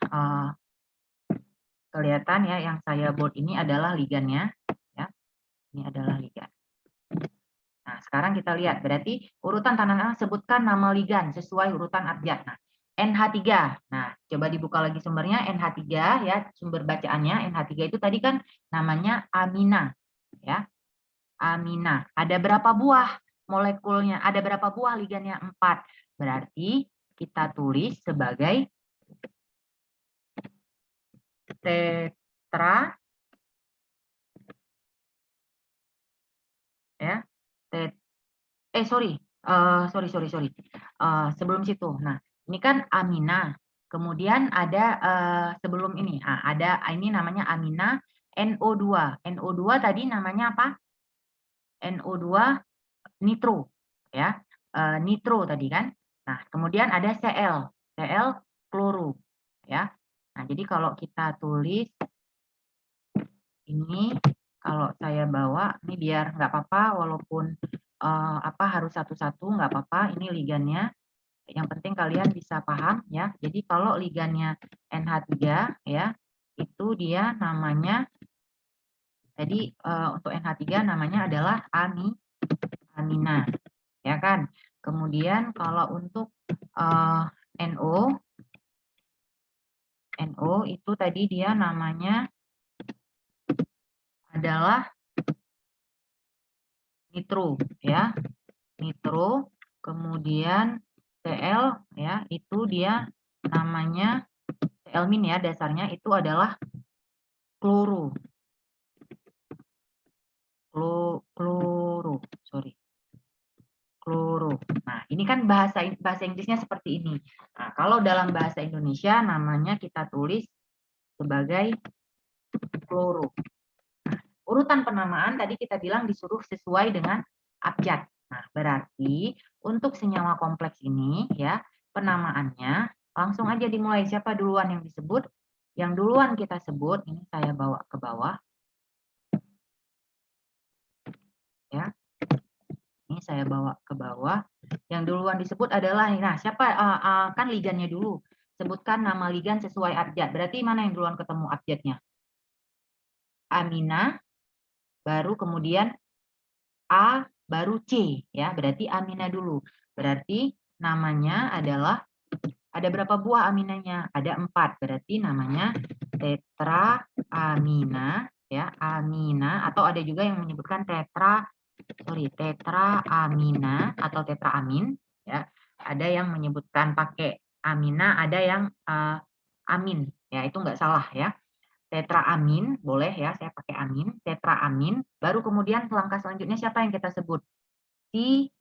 Kelihatan ya, yang saya bold ini adalah ligannya ya. Ini adalah ligan. Nah, sekarang kita lihat, berarti urutan tanaman sebutkan nama ligan sesuai urutan abjad. Nah, NH3. Nah, coba dibuka lagi sumbernya NH3 ya, sumber bacaannya NH3 itu tadi kan namanya amina ya. Amina. Ada berapa buah molekulnya? Ada berapa buah ligannya? 4. Berarti kita tulis sebagai tetra ya. Sorry. Sebelum situ. Nah, ini kan amina. Kemudian ada sebelum ini, ada ini namanya amina NO2. NO2 tadi namanya apa? NO2 nitro ya. Nitro tadi kan. Nah, kemudian ada Cl kloro ya. Nah, jadi kalau kita tulis ini, kalau saya bawa ini biar nggak apa-apa, walaupun harus satu-satu nggak apa-apa, ini ligannya. Yang penting kalian bisa paham ya. Jadi kalau ligannya NH3 ya, itu dia namanya, jadi untuk NH3 namanya adalah amina ya kan. Kemudian kalau untuk NO itu tadi dia namanya adalah nitro ya. Nitro, kemudian Cl ya, itu dia namanya Cl- ya, dasarnya itu adalah kloro. Sorry. Kloro. Nah, ini kan bahasa Inggrisnya seperti ini. Nah, kalau dalam bahasa Indonesia namanya kita tulis sebagai kloro. Nah, urutan penamaan tadi kita bilang disuruh sesuai dengan abjad. Nah, berarti untuk senyawa kompleks ini ya, penamaannya langsung aja dimulai. Siapa duluan yang disebut? Yang duluan kita sebut, ini saya bawa ke bawah. Ya. Ini saya bawa ke bawah. Yang duluan disebut adalah, nah siapa, kan ligannya dulu. Sebutkan nama ligan sesuai abjad. Berarti mana yang duluan ketemu abjadnya? Amina, baru kemudian A, baru C. Ya, berarti amina dulu. Berarti namanya adalah, ada berapa buah aminanya? Ada 4. Berarti namanya tetra amina. Ya, amina. Atau ada juga yang menyebutkan tetraamina atau tetraamin ya. Ada yang menyebutkan pakai amina, ada yang amin ya, itu enggak salah ya. Tetraamin boleh ya, saya pakai amin, tetraamin. Baru kemudian langkah selanjutnya siapa yang kita sebut? Si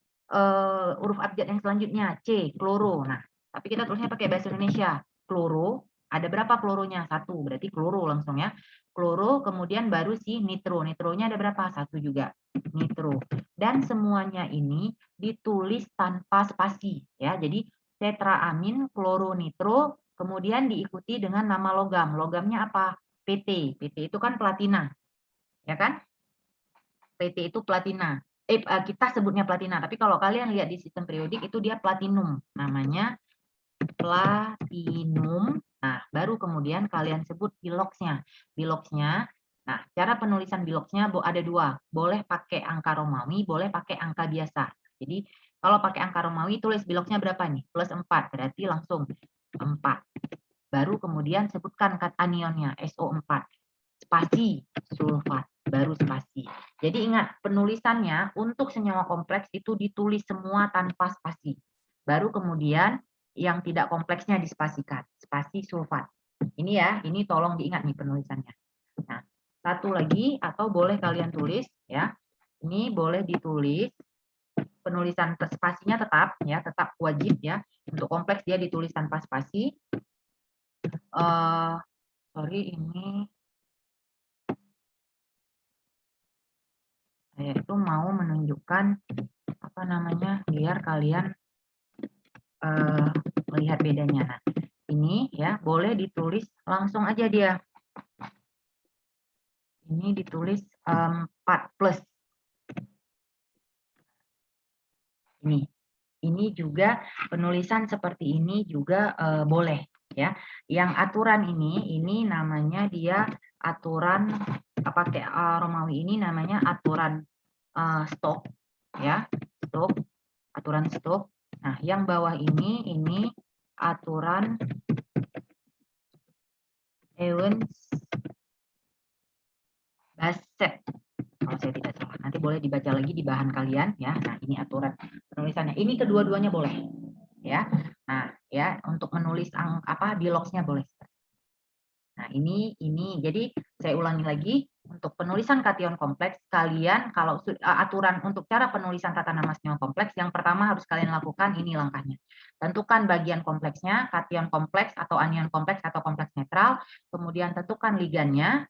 huruf abjad yang selanjutnya C, kloro. Nah, tapi kita tulisnya pakai bahasa Indonesia. Kloro, ada berapa kloronya? 1, berarti kloro langsung ya. Kloro, kemudian baru si nitro. Nitronya ada berapa? 1 juga. Nitro. Dan semuanya ini ditulis tanpa spasi ya. Jadi tetraamin, kloro, nitro, kemudian diikuti dengan nama logam. Logamnya apa? PT. PT itu kan platina. Ya kan? PT itu platina. Kita sebutnya platina, tapi kalau kalian lihat di sistem periodik itu dia platinum. Namanya platinum. Nah, baru kemudian kalian sebut biloxnya. Biloxnya, nah cara penulisan biloxnya ada 2. Boleh pakai angka Romawi, boleh pakai angka biasa. Jadi kalau pakai angka Romawi tulis biloxnya berapa nih? Plus 4, berarti langsung 4. Baru kemudian sebutkan kationnya, SO4. Spasi sulfat, baru spasi. Jadi ingat, penulisannya untuk senyawa kompleks itu ditulis semua tanpa spasi. Baru kemudian yang tidak kompleksnya dispasikan, spasi sulfat. Ini ya, ini tolong diingat nih penulisannya. Nah, satu lagi atau boleh kalian tulis ya. Ini boleh ditulis penulisan spasinya tetap ya, tetap wajib ya. Untuk kompleks dia ditulis tanpa spasi. Sorry, ini saya itu mau menunjukkan apa namanya biar kalian melihat bedanya. Nah, ini ya boleh ditulis langsung aja dia. Ini ditulis 4 plus. Ini juga penulisan seperti ini juga boleh ya. Yang aturan ini namanya dia aturan pakai Romawi, ini namanya aturan stok ya, stok, aturan stok. Nah, yang bawah ini aturan Ewens-Bassett kalau saya tidak salah. Nanti boleh dibaca lagi di bahan kalian ya. Nah, ini aturan penulisannya. Ini kedua-duanya boleh ya. Nah, ya untuk menulis biloxnya boleh. Nah, ini jadi saya ulangi lagi, untuk penulisan kation kompleks kalian kalau aturan untuk cara penulisan tata nama senyawa kompleks, yang pertama harus kalian lakukan ini langkahnya. Tentukan bagian kompleksnya, kation kompleks atau anion kompleks atau kompleks netral, kemudian tentukan ligannya,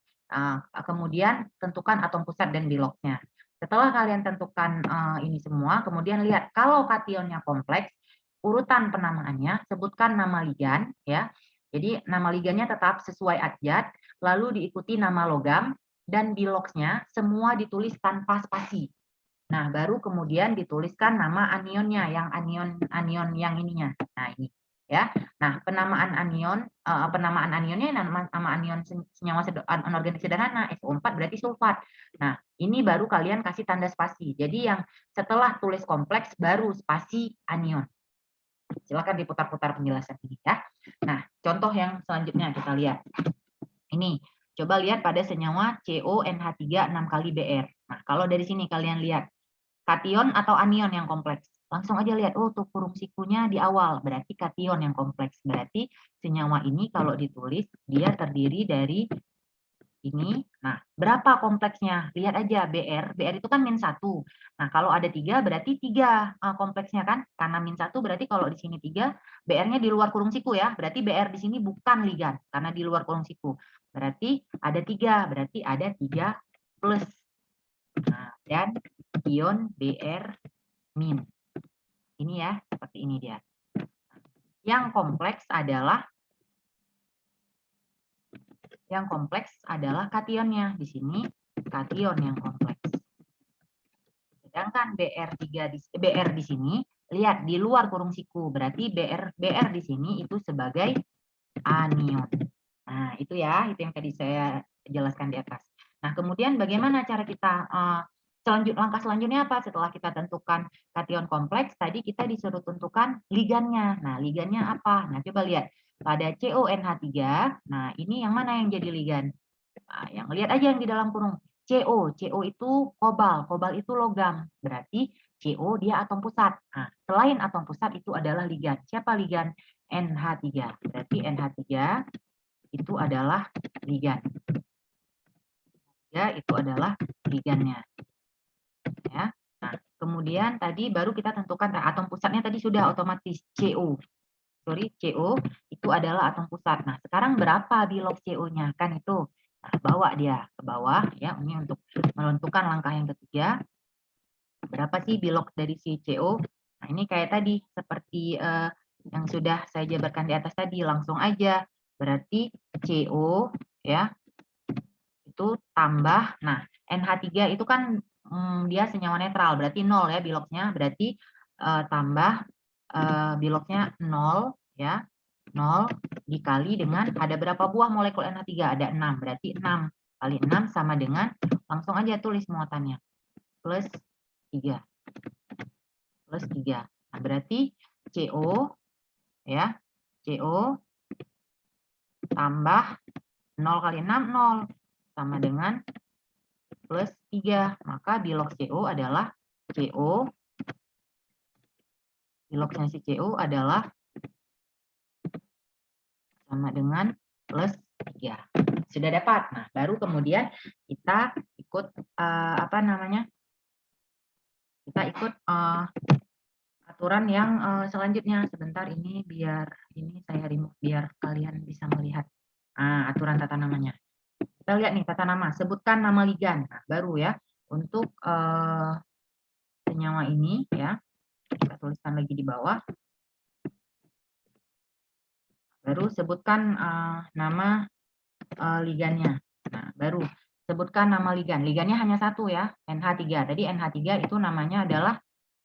kemudian tentukan atom pusat dan biloxnya. Setelah kalian tentukan ini semua, kemudian lihat kalau kationnya kompleks, urutan penamaannya sebutkan nama ligan ya. Jadi nama ligannya tetap sesuai abjad, lalu diikuti nama logam dan biloxnya semua ditulis tanpa spasi. Nah, baru kemudian dituliskan nama anionnya, yang anion yang ininya. Nah, ini ya. Nah, penamaan anionnya nama anion senyawa anorganik sederhana SO4 berarti sulfat. Nah, ini baru kalian kasih tanda spasi. Jadi yang setelah tulis kompleks baru spasi anion. Silakan diputar-putar penjelasan ini ya. Nah, contoh yang selanjutnya kita lihat. Ini, coba lihat pada senyawa CONH3 6 kali Br. Nah, kalau dari sini kalian lihat, kation atau anion yang kompleks? langsung aja lihat, oh tuh kurung sikunya di awal, berarti kation yang kompleks. Berarti senyawa ini kalau ditulis, dia terdiri dari ini. Nah, berapa kompleksnya? Lihat aja BR. BR itu kan -1. Nah, kalau ada 3 berarti 3 kompleksnya kan? Karena -1 berarti kalau di sini 3, BR-nya di luar kurung siku ya. Berarti BR di sini bukan ligan karena di luar kurung siku. Berarti ada 3, berarti ada 3 plus. Nah, dan ion BR min. Ini ya, seperti ini dia. Yang kompleks adalah kationnya. Di sini kation yang kompleks. Sedangkan BR di sini, lihat di luar kurung siku, berarti BR di sini itu sebagai anion. Nah, itu ya, itu yang tadi saya jelaskan di atas. Nah, kemudian bagaimana cara kita langkah selanjutnya apa? Setelah kita tentukan kation kompleks, tadi kita disuruh tentukan ligannya. Nah, ligannya apa? Nah, coba lihat. Pada CONH3, nah ini yang mana yang jadi ligan? Nah, yang lihat aja yang di dalam kurung. CO itu kobal itu logam. Berarti CO dia atom pusat. Nah, selain atom pusat itu adalah ligan. Siapa ligan? NH3. Berarti NH3 itu adalah ligan. Ya, itu adalah ligannya. Ya. Nah, kemudian tadi baru kita tentukan atom pusatnya tadi sudah otomatis CO. Sorry, CO itu adalah atom pusat. Nah, sekarang berapa bilog CO-nya? Kan itu. Nah, bawa dia ke bawah ya, ini untuk menentukan langkah yang ketiga. Berapa sih bilog dari si CO? Nah, ini kayak tadi seperti yang sudah saya jabarkan di atas tadi, langsung aja. Berarti CO ya itu tambah, nah NH3 itu kan dia senyawa netral, berarti 0 ya bilognya, berarti tambah bilognya 0 ya, 0 dikali dengan ada berapa buah molekul NH3? Ada 6, berarti 6 kali 6 sama dengan, langsung aja tulis muatannya, plus 3. Plus 3. Nah, berarti CO ya, CO tambah 0 kali 6, 0 sama dengan plus 3. Maka bilog CO adalah CO, bilognya si CO adalah sama dengan plus 3. Sudah dapat. Nah, baru kemudian kita ikut apa namanya? Kita ikut aturan yang selanjutnya. Sebentar ini biar ini saya remove biar kalian bisa melihat aturan tata namanya. Kita lihat nih tata nama, sebutkan nama ligan. Nah, baru ya untuk senyawa ini ya. Kita tuliskan lagi di bawah. Baru sebutkan nama ligannya. Nah, baru sebutkan nama ligan. Ligannya hanya satu ya, NH3. Tadi NH3 itu namanya adalah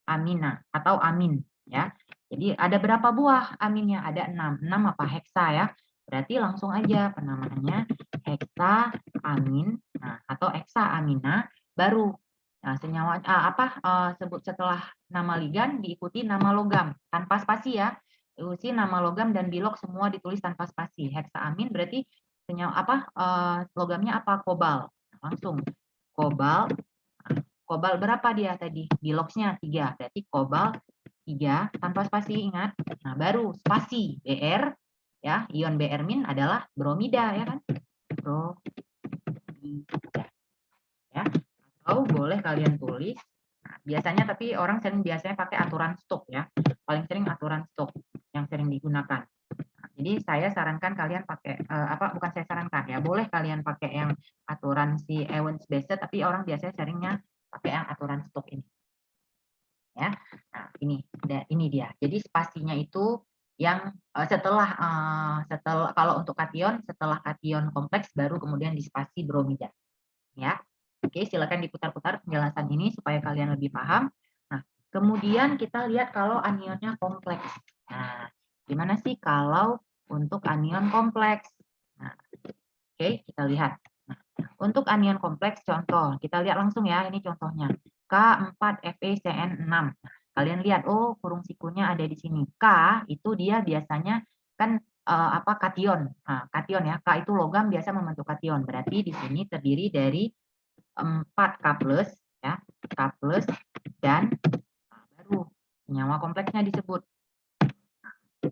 amina atau amin ya. Jadi ada berapa buah aminnya? Ada 6. 6 apa? Heksa ya. Berarti langsung aja penamaannya heksa amin, nah, atau heksa amina. Baru nah, senyawa sebut setelah nama ligan diikuti nama logam tanpa spasi ya. Diikuti nama logam dan bilog semua ditulis tanpa spasi. Heksa amin berarti senyawa logamnya apa? Kobal. Nah, langsung kobal. Kobal berapa dia tadi? Bilognya 3. Berarti kobal 3 tanpa spasi, ingat. Nah, baru spasi Br ya, ion Br min adalah bromida ya kan? Bromida. Ya. Atau boleh kalian tulis. Nah, biasanya tapi orang biasanya pakai aturan Stokes ya. Paling sering aturan Stokes yang sering digunakan. Nah, jadi saya sarankan kalian pakai bukan saya sarankan ya, boleh kalian pakai yang aturan si Ewens Based, tapi orang biasanya seringnya pakai yang aturan Stokes ini. Ya. Nah, ini dia. Jadi spasinya itu yang setelah kalau untuk kation, setelah kation kompleks baru kemudian di spasi bromida. Ya. Oke, silakan diputar-putar penjelasan ini supaya kalian lebih paham. Nah, kemudian kita lihat kalau anionnya kompleks. Nah, gimana sih kalau untuk anion kompleks? Nah, oke, kita lihat. Nah, untuk anion kompleks contoh, kita lihat langsung ya, ini contohnya. K4FeCN6. Nah, kalian lihat, oh kurung sikunya ada di sini. K itu dia biasanya kan kation. Nah, kation ya, K itu logam biasa membentuk kation. Berarti di sini terdiri dari 4 K plus ya, K plus dan baru senyawa kompleksnya disebut.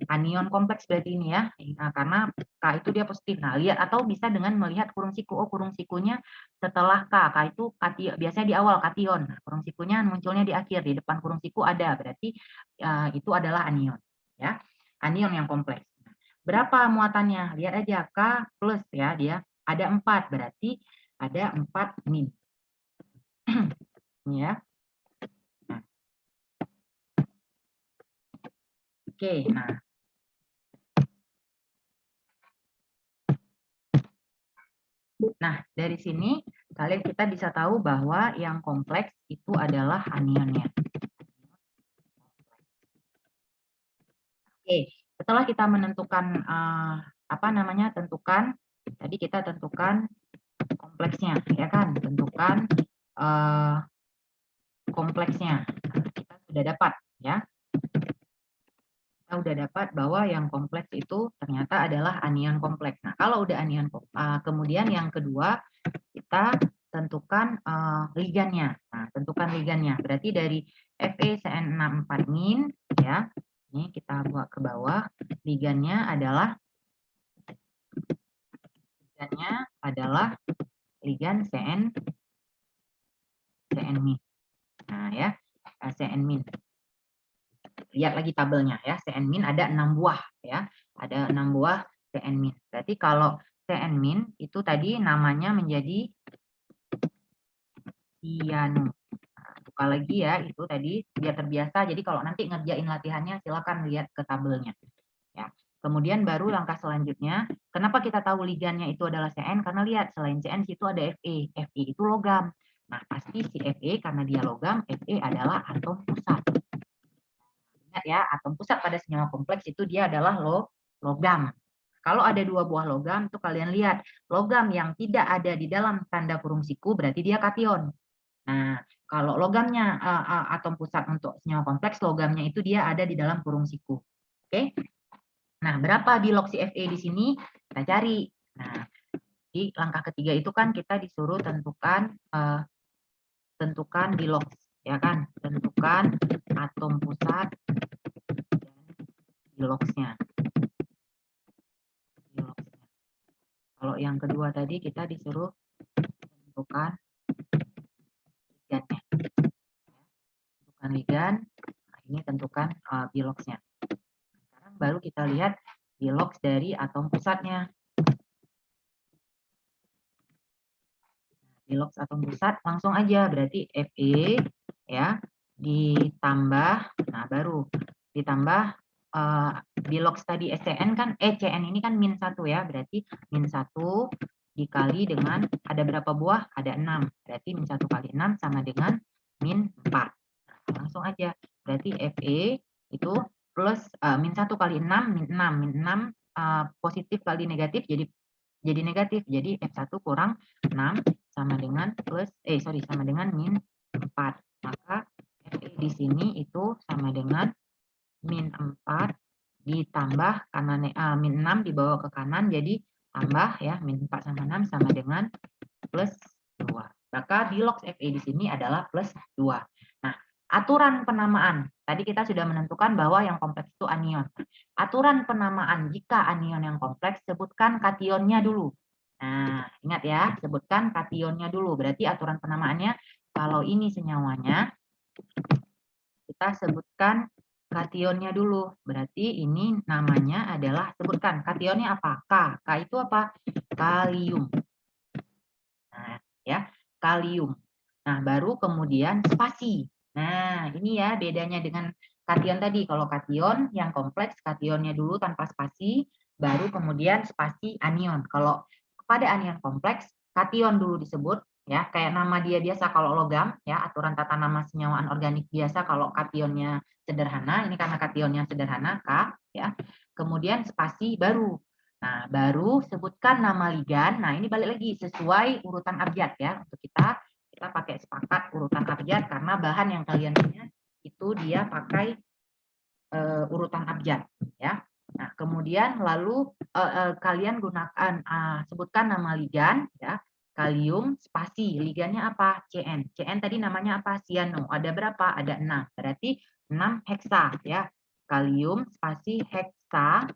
Anion kompleks berarti ini ya, karena K itu dia positif. Nah, lihat atau bisa dengan melihat kurung siku. Oh, kurung sikunya setelah K itu kation, biasanya di awal kation. Nah, kurung sikunya munculnya di akhir, di depan kurung siku ada, berarti itu adalah anion. Ya, anion yang kompleks. Berapa muatannya? Lihat aja K plus ya, dia ada 4, berarti ada 4 min. Ini ya. Oke, nah dari sini kalian kita bisa tahu bahwa yang kompleks itu adalah anionnya. Oke, setelah kita menentukan tentukan tadi kita tentukan kompleksnya, ya kan? Tentukan kompleksnya. Nah, kita sudah dapat ya. Kita udah dapat bahwa yang kompleks itu ternyata adalah anion kompleks. Nah, kalau udah anion kemudian yang kedua kita tentukan ligannya. Nah, tentukan ligannya. Berarti dari FeCN64- ya. Ini kita buat ke bawah. Ligannya adalah ligan CN min. Nah, ya. CN min. Lihat lagi tabelnya ya, CN min ada 6 buah ya. Ada 6 buah CN min. Berarti kalau CN min itu tadi namanya menjadi ciano. Nah, buka lagi ya, itu tadi biar terbiasa. Jadi kalau nanti ngerjain latihannya silakan lihat ke tabelnya. Ya. Kemudian baru langkah selanjutnya, kenapa kita tahu ligannya itu adalah CN? Karena lihat selain CN situ ada Fe. Fe itu logam. Nah, pasti si Fe karena dia logam, Fe adalah atom pusat. Ingat ya, atom pusat pada senyawa kompleks itu dia adalah logam. Kalau ada 2 buah logam, itu kalian lihat, logam yang tidak ada di dalam tanda kurung siku berarti dia kation. Nah, kalau logamnya atom pusat untuk senyawa kompleks, logamnya itu dia ada di dalam kurung siku. Oke? Nah, berapa bilox Fe di sini? Kita cari. Nah, di langkah ketiga itu kan kita disuruh tentukan bilox, ya kan? Tentukan atom pusat biloxnya. Kalau yang kedua tadi kita disuruh tentukan ligannya. Tentukan ligan, nah ini tentukan biloxnya. Sekarang baru kita lihat bilox dari atom pusatnya. Bilox atom pusat langsung aja, berarti Fe ya ditambah, nah baru ditambah bilox tadi SCN kan, CN ini kan -1 ya, berarti -1 dikali dengan ada berapa buah? Ada 6, berarti -1 kali 6 sama dengan -4. Nah, langsung aja, berarti Fe itu plus -1 kali 6, -6 positif kali negatif jadi negatif, jadi F1 kurang 6 sama dengan sama dengan -4. Maka Fe di sini itu sama dengan -4 ditambah karena -6 dibawa ke kanan jadi tambah ya, -4 sama 6 sama dengan +2. Maka bilox Fe di sini adalah +2. Nah, aturan penamaan. Tadi kita sudah menentukan bahwa yang kompleks itu anion. Aturan penamaan jika anion yang kompleks, sebutkan kationnya dulu. Nah, ingat ya, sebutkan kationnya dulu. Berarti aturan penamaannya, kalau ini senyawanya, kita sebutkan kationnya dulu. Berarti ini namanya adalah, sebutkan kationnya apa? K. K itu apa? Kalium. Nah, ya, kalium. Nah, baru kemudian spasi. Nah, ini ya bedanya dengan kation tadi. Kalau kation yang kompleks, kationnya dulu tanpa spasi, baru kemudian spasi anion. Kalau pada anion kompleks, kation dulu disebut, ya, kayak nama dia biasa kalau logam, ya, aturan tata nama senyawa anorganik biasa kalau kationnya sederhana, ini karena kationnya sederhana, K, ya. Kemudian spasi baru. Nah, baru sebutkan nama ligan. Nah, ini balik lagi sesuai urutan abjad ya. Untuk kita pakai sepakat urutan abjad karena bahan yang kalian punya itu dia pakai urutan abjad ya. Nah, kemudian lalu kalian gunakan sebutkan nama ligan ya. kalium spasi ligannya apa? CN. CN tadi namanya apa? Siano. Ada berapa? Ada 6. Berarti 6 heksa ya. Kalium spasi heksa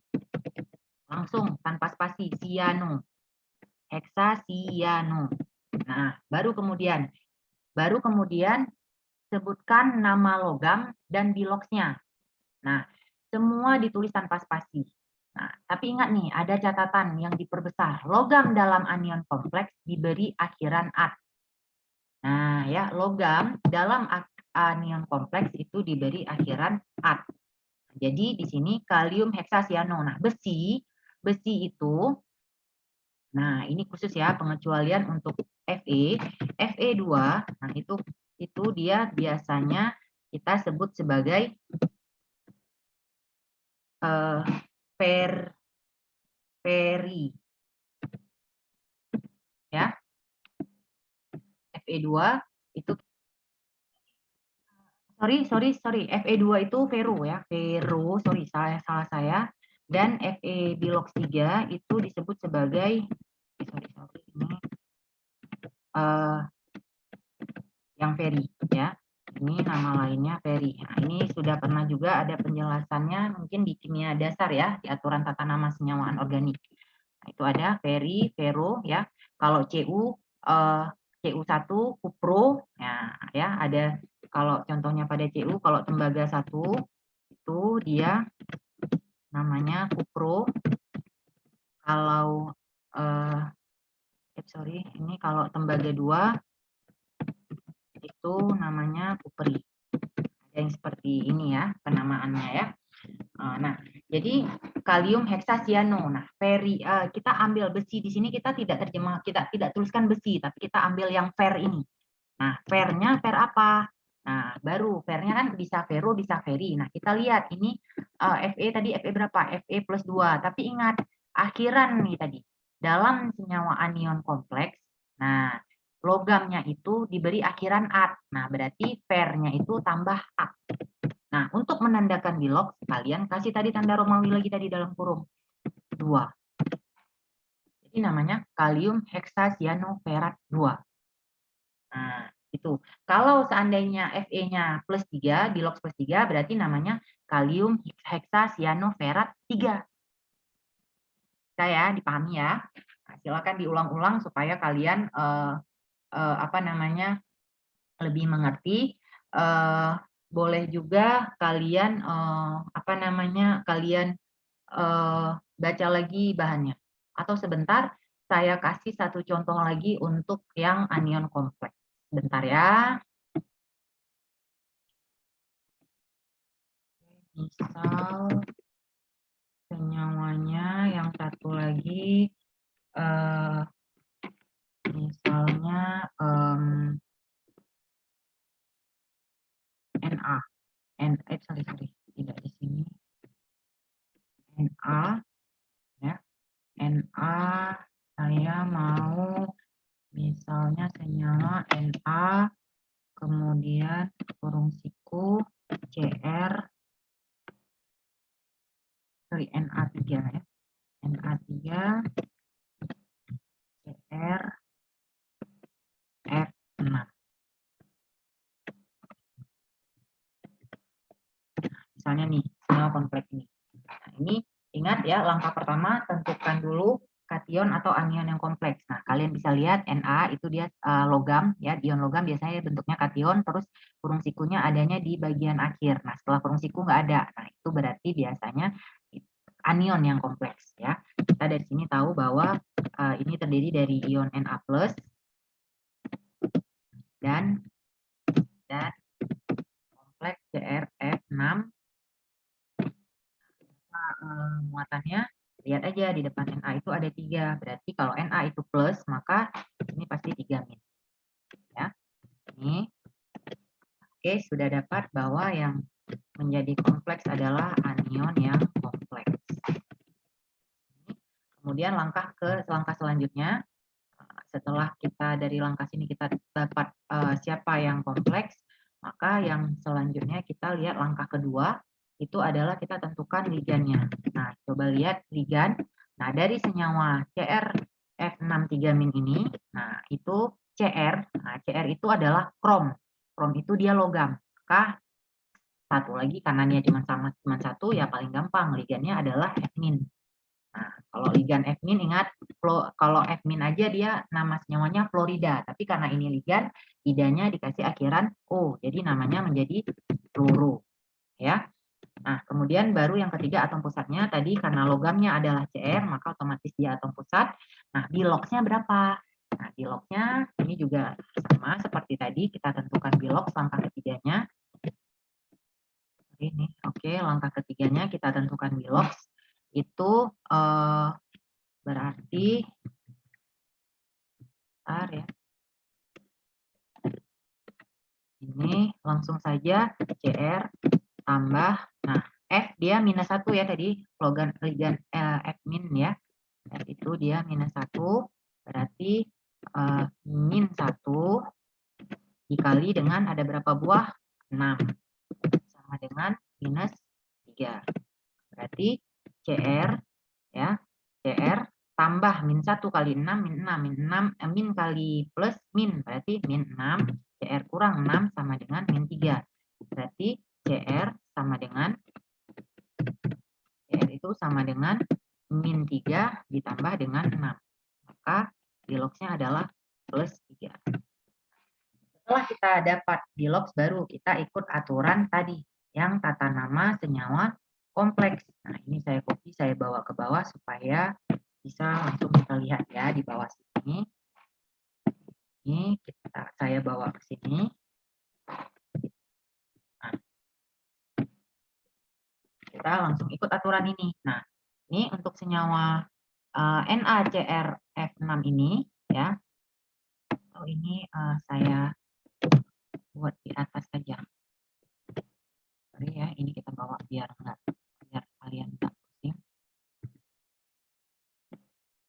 langsung tanpa spasi siano. Heksasiano. Nah, baru kemudian sebutkan nama logam dan biloksnya. Nah, semua ditulis tanpa spasi. Nah, tapi ingat nih, ada catatan yang diperbesar. Logam dalam anion kompleks diberi akhiran at. Nah, ya, logam dalam anion kompleks itu diberi akhiran at. Jadi di sini kalium heksasiano. Nah, besi itu, nah ini khusus ya pengecualian untuk Fe, Fe2. Nah, itu dia biasanya kita sebut sebagai feri ya. Fe2 itu sorry Fe2 itu ferro ya, ferro, sorry salah saya. Dan Fe bilox 3 itu disebut sebagai ini yang feri ya. Ini nama lainnya feri. Nah, ini sudah pernah juga ada penjelasannya mungkin di kimia dasar ya, di aturan tata nama senyawaan organik. Nah, itu ada feri, ferro ya. Kalau Cu1 kupro ya ada. Kalau contohnya pada Cu, kalau tembaga 1 itu dia namanya kupro. Kalau ini kalau tembaga 2 itu namanya kupri. Ada yang seperti ini ya penamaannya ya. Nah, jadi kalium heksasiano. Nah, kita ambil besi di sini, kita tidak tuliskan besi, tapi kita ambil yang fer ini. Nah, fernya fer apa? Nah, baru fernya kan bisa ferro, bisa feri. Nah, kita lihat ini Fe tadi Fe berapa? Fe plus 2. Tapi ingat, akhiran nih tadi. Dalam senyawa anion kompleks, nah, logamnya itu diberi akhiran at. Nah, berarti fernya itu tambah at. Nah, untuk menandakan bilox, kalian kasih tadi tanda Romawi lagi tadi dalam kurung 2. Jadi namanya kalium heksasianoferat 2. Nah, itu. Kalau seandainya Fe-nya plus 3, bilox plus 3, berarti namanya kalium heksasianoferat 3. Saya dipahami ya. Nah, silakan diulang-ulang supaya kalian lebih mengerti. Boleh juga kalian kalian baca lagi bahannya. Atau sebentar saya kasih satu contoh lagi untuk yang anion kompleks. Bentar ya. Misal senyawanya yang satu lagi misalnya Na. Sorry, tidak di sini. Na ya. Na saya mau misalnya senyawa Na kemudian kurung siku Cr Na3 ya. Na3 Cr F6. Misalnya nih, senyawa kompleks ini. Nah, ini ingat ya, langkah pertama tentukan dulu kation atau anion yang kompleks. Nah, kalian bisa lihat Na itu dia logam ya, ion logam biasanya bentuknya kation, terus kurung sikunya adanya di bagian akhir. Nah, setelah kurung siku nggak ada. Nah, itu berarti biasanya anion yang kompleks ya. Kita dari sini tahu bahwa ini terdiri dari ion Na+ dan kompleks CrF6. Muatannya lihat aja di depan Na itu ada 3. Berarti kalau Na itu plus, maka ini pasti 3 min. Ya. Ini. Oke, sudah dapat bahwa yang menjadi kompleks adalah anion yang kompleks. Kemudian langkah selanjutnya, setelah kita dari langkah sini kita dapat siapa yang kompleks, maka yang selanjutnya kita lihat langkah kedua, itu adalah kita tentukan ligannya. Nah, coba lihat ligan. Nah, dari senyawa Cr F63 min ini, nah itu Cr, nah Cr itu adalah krom. Krom itu dia logam. Maka satu lagi karena dia cuma satu, ya paling gampang ligannya adalah F-min. Nah, kalau ligan F-min ingat, kalau F-min aja dia nama senyawanya fluorida, tapi karena ini ligan, idanya dikasih akhiran O, jadi namanya menjadi fluoro, ya. Nah, kemudian baru yang ketiga atom pusatnya, tadi karena logamnya adalah Cr, maka otomatis dia atom pusat. Nah, biloxnya berapa? Nah, biloxnya ini juga sama seperti tadi, kita tentukan bilox langkah ketiganya. Ini, oke, langkah ketiganya kita tentukan bilox. Itu berarti ya. Ini langsung saja Cr tambah, nah F dia -1 ya tadi, ligan F-min ya. F itu dia -1, berarti -1 dikali dengan ada berapa buah? 6, sama dengan -3. Berarti Cr ya, Cr tambah -1 kali 6, min kali plus min, berarti -6, Cr kurang 6 sama dengan -3. Berarti Cr sama dengan, Cr itu sama dengan -3 ditambah dengan 6. Maka biloxnya adalah +3. Setelah kita dapat bilox, baru kita ikut aturan tadi, yang tata nama senyawa kompleks. Nah, ini saya copy, saya bawa ke bawah supaya bisa langsung kita lihat ya di bawah sini. Ini saya bawa ke sini. Nah, kita langsung ikut aturan ini. Nah, ini untuk senyawa NaCrF6 ini ya. Oh, ini saya buat di atas saja. Sorry ya, ini kita bawa biar kalian nggak pusing.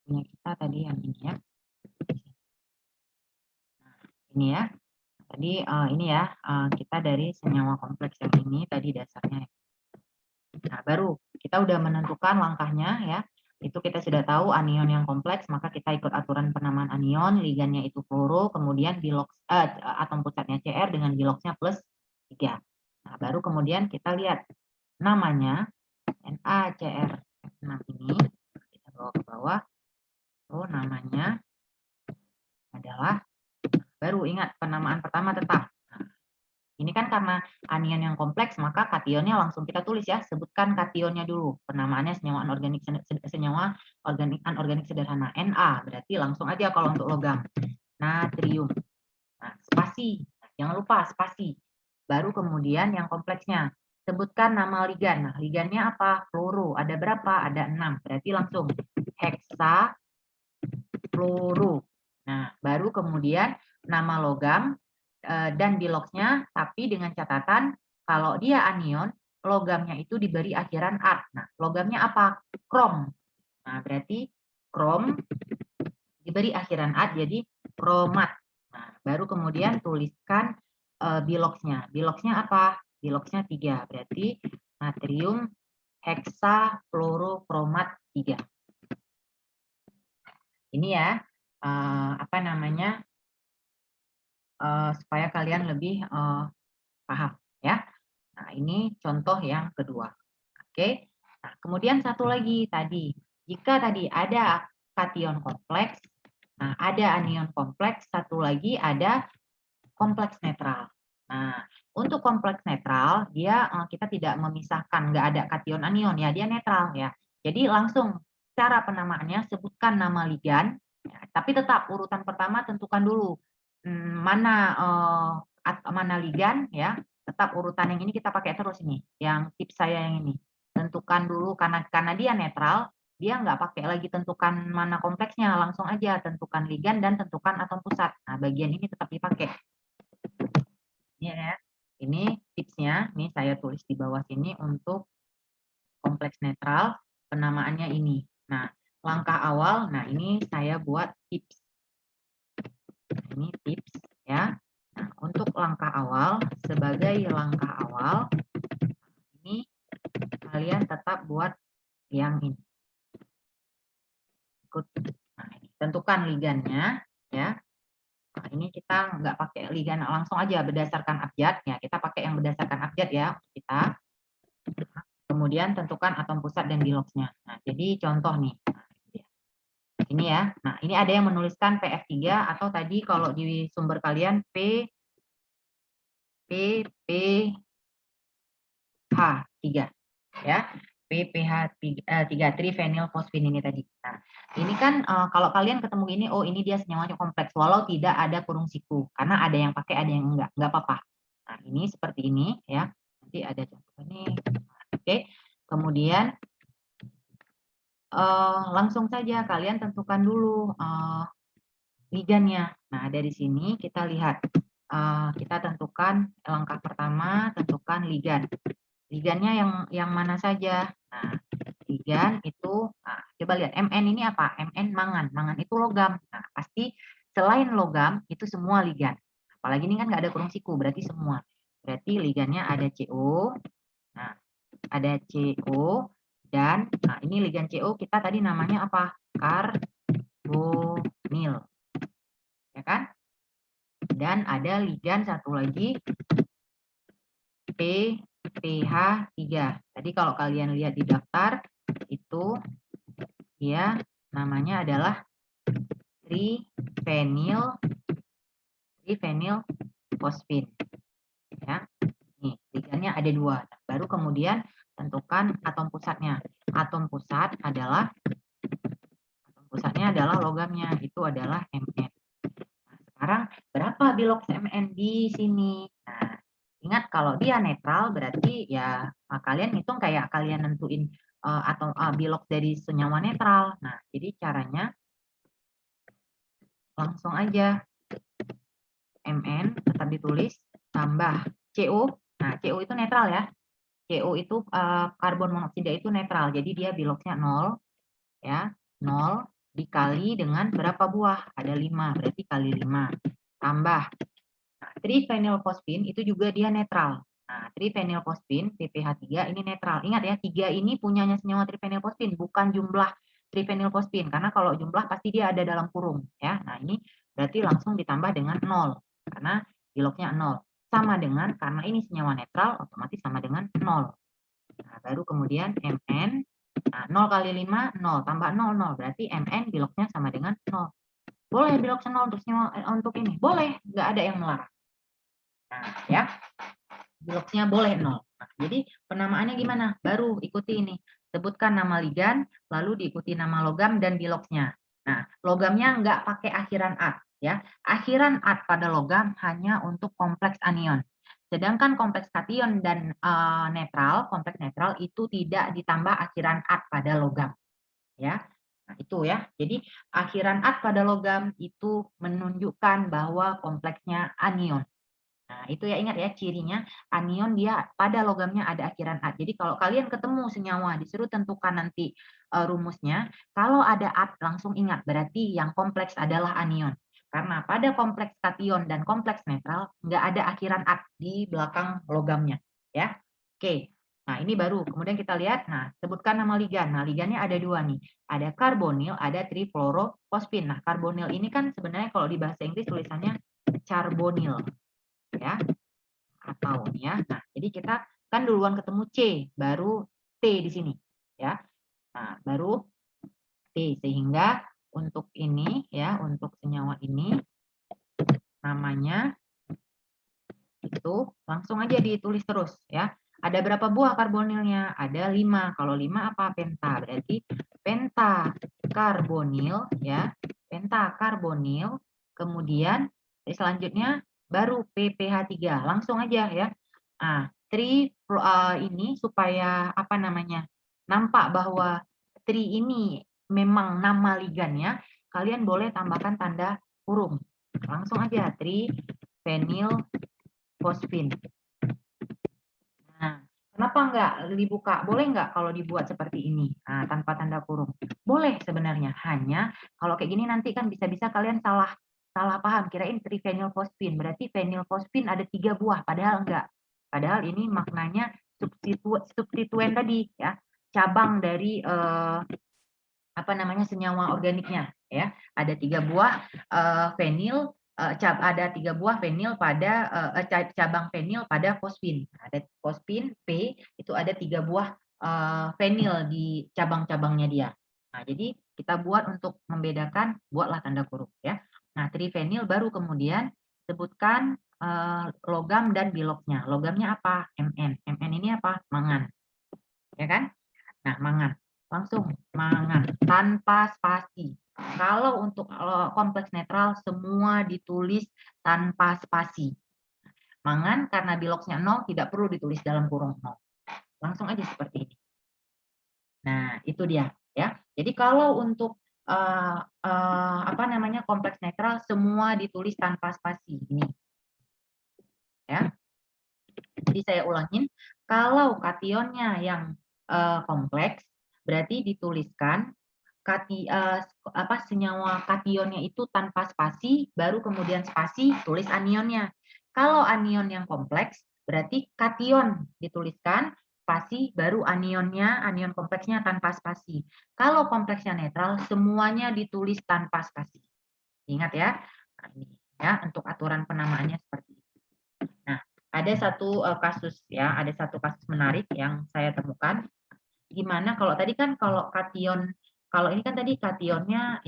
Punya kita tadi yang ini ya. Nah, ini ya. Tadi ini ya, kita dari senyawa kompleks yang ini tadi dasarnya. Nah, baru kita udah menentukan langkahnya ya. Itu kita sudah tahu anion yang kompleks, maka kita ikut aturan penamaan anion, ligannya itu fluoro, kemudian bilox atom pusatnya Cr dengan biloxnya +3. Nah, baru kemudian kita lihat namanya NaCrF6 ini, kita bawa ke bawah. Oh, namanya adalah, baru ingat penamaan pertama tetap. Ini kan karena anion yang kompleks, maka kationnya langsung kita tulis ya, sebutkan kationnya dulu. Penamaannya senyawa anorganik sederhana, Na, berarti langsung aja kalau untuk logam. Natrium. Nah, spasi. Jangan lupa spasi. Baru kemudian yang kompleksnya. Sebutkan nama ligan. Nah, ligannya apa? Fluoro. Ada berapa? Ada 6. Berarti langsung heksa fluoro. Nah, baru kemudian nama logam dan biloxnya, tapi dengan catatan kalau dia anion, logamnya itu diberi akhiran art. Nah, logamnya apa? Krom. Nah, berarti krom diberi akhiran art jadi kromat. Nah, baru kemudian tuliskan biloxnya. Biloxnya apa? Biloxnya 3. Berarti natrium heksafluorokromat 3. Ini ya, apa namanya, supaya kalian lebih paham ya. Nah, ini contoh yang kedua. Oke. Nah, kemudian satu lagi tadi, jika tadi ada kation kompleks, nah ada anion kompleks, satu lagi ada kompleks netral. Nah, untuk kompleks netral dia kita tidak memisahkan, nggak ada kation anion ya, dia netral ya. Jadi langsung cara penamaannya sebutkan nama ligan, ya, tapi tetap urutan pertama tentukan dulu mana ligan ya, tetap urutan yang ini kita pakai terus ini, yang tips saya yang ini. Tentukan dulu karena dia netral, dia nggak pakai lagi tentukan mana kompleksnya, langsung aja tentukan ligan dan tentukan atom pusat. Nah, bagian ini tetap dipakai. Ini ya, ini tipsnya, nih saya tulis di bawah sini untuk kompleks netral, penamaannya ini. Nah, langkah awal, nah ini saya buat tips. Ini tips ya. Nah, untuk langkah awal, sebagai langkah awal, ini kalian tetap buat yang ini. Nah, tentukan ligannya, ya. Nah, ini kita nggak pakai ligan langsung aja berdasarkan abjad, ya kita pakai yang berdasarkan abjad ya kita. Kemudian tentukan atom pusat dan biloxnya. Nah, jadi contoh nih. Ini ya. Nah, ini ada yang menuliskan PF3 atau tadi kalau di sumber kalian PPH3 ya. PPH3 triphenylphosphine ini tadi. Nah, ini kan kalau kalian ketemu ini, oh ini dia senyawanya kompleks walau tidak ada kurung siku karena ada yang pakai ada yang enggak apa-apa. Nah, ini seperti ini ya. Nanti ada contoh ini. Oke. Kemudian langsung saja kalian tentukan dulu ligannya. Nah, dari sini kita lihat, kita tentukan langkah pertama, tentukan ligan. Ligannya yang mana saja. Nah, ligan itu, nah, coba lihat Mn ini apa? Mn mangan. Mangan itu logam. Nah, pasti selain logam itu semua ligan. Apalagi ini kan nggak ada kurung siku, berarti semua. Berarti ligannya ada CO. Nah, ada CO dan nah ini ligan CO kita tadi namanya apa? Karbonil. Ya kan? Dan ada ligan satu lagi PPH3. Tadi kalau kalian lihat di daftar itu dia namanya adalah triphenylphosphine. Ya. Nih, ligannya ada 2. Baru kemudian tentukan atom pusatnya. Atom pusatnya adalah logamnya, itu adalah Mn. Nah, sekarang berapa bilox Mn di sini? Nah, ingat kalau dia netral berarti ya kalian hitung kayak kalian nentuin atau bilox dari senyawa netral. Nah, jadi caranya langsung aja Mn tetap ditulis tambah CO. Nah, CO itu netral ya. CO itu karbon monoksida itu netral. Jadi dia biloxnya 0 ya. 0 dikali dengan berapa buah? Ada 5, berarti kali 5. Tambah nah, triphenylphosphine itu juga dia netral. Nah, triphenylphosphine PPH3 ini netral. Ingat ya, 3 ini punyanya senyawa triphenylphosphine, bukan jumlah triphenylphosphine karena kalau jumlah pasti dia ada dalam kurung ya. Nah, ini berarti langsung ditambah dengan 0 karena biloxnya 0. Sama dengan karena ini senyawa netral otomatis sama dengan 0. Nah, baru kemudian Mn. Nah, 0 kali 5 0 tambah 0 0 berarti Mn biloxnya sama dengan 0. Boleh biloxnya 0 untuk ini? Boleh, nggak ada yang melarang. Nah, ya. Biloxnya boleh 0. Nah, jadi penamaannya gimana? Baru ikuti ini. Sebutkan nama ligan, lalu diikuti nama logam dan biloxnya. Nah, logamnya nggak pakai akhiran at ya. Akhiran at pada logam hanya untuk kompleks anion. Sedangkan kompleks kation dan kompleks netral itu tidak ditambah akhiran at pada logam. Ya. Nah, itu ya. Jadi akhiran at pada logam itu menunjukkan bahwa kompleksnya anion. Nah, itu ya ingat ya cirinya anion dia pada logamnya ada akhiran at. Jadi kalau kalian ketemu senyawa disuruh tentukan nanti rumusnya, kalau ada at langsung ingat berarti yang kompleks adalah anion. Karena pada kompleks kation dan kompleks netral nggak ada akhiran at di belakang logamnya, ya. Oke. Nah, ini baru. Kemudian kita lihat, nah, sebutkan nama ligan. Nah, ligannya ada 2 nih. Ada karbonil, ada trifluorophosphine. Nah, karbonil ini kan sebenarnya kalau di bahasa Inggris tulisannya carbonil. Ya, atau ya. Nah, jadi kita kan duluan ketemu C, baru T di sini, ya. Nah, baru T sehingga untuk ini ya, untuk senyawa ini namanya itu langsung aja ditulis terus ya. Ada berapa buah karbonilnya? Ada 5. Kalau 5 apa? Penta. Berarti pentakarbonil ya. Pentakarbonil. Kemudian selanjutnya baru PPH3. Langsung aja ya. Nah, ini supaya apa namanya? Nampak bahwa tri ini memang nama ligannya, kalian boleh tambahkan tanda kurung. Langsung aja triphenylphosphine. Nah, kenapa enggak dibuka? Boleh enggak kalau dibuat seperti ini? Nah, tanpa tanda kurung. Boleh sebenarnya. Hanya kalau kayak gini nanti kan bisa-bisa kalian salah paham. Kirain triphenylphosphine. Berarti phenylphosphine ada 3 buah. Padahal enggak. Padahal ini maknanya substituen tadi ya. Cabang dari apa namanya senyawa organiknya. ya. Ada 3 buah fenil, ada 3 buah fenil pada cabang fenil pada fosfin. Ada fosfin P itu ada 3 buah fenil di cabang-cabangnya dia. Nah, jadi kita buat untuk membedakan, buatlah tanda kurung ya. Nah, trifenil baru kemudian sebutkan logam dan biloknya. Logamnya apa? Mn. Mn ini apa? Mangan. Ya kan? Nah, mangan. Langsung mangan tanpa spasi. Kalau untuk kompleks netral semua ditulis tanpa spasi. Mangan karena biloksnya 0 tidak perlu ditulis dalam kurung 0. Langsung aja seperti ini. Nah, itu dia ya. Jadi kalau untuk apa namanya kompleks netral semua ditulis tanpa spasi ini. Ya. Jadi saya ulangin, kalau kationnya yang kompleks berarti dituliskan senyawa kationnya itu tanpa spasi, baru kemudian spasi tulis anionnya. Kalau anion yang kompleks berarti kation dituliskan spasi baru anionnya, anion kompleksnya tanpa spasi. Kalau kompleksnya netral semuanya ditulis tanpa spasi. Ingat ya. Nah, ini ya untuk aturan penamaannya seperti ini. Nah, ada satu kasus ya, ada satu kasus menarik yang saya temukan. Gimana kalau tadi kan kalau kation, kalau ini kan tadi kationnya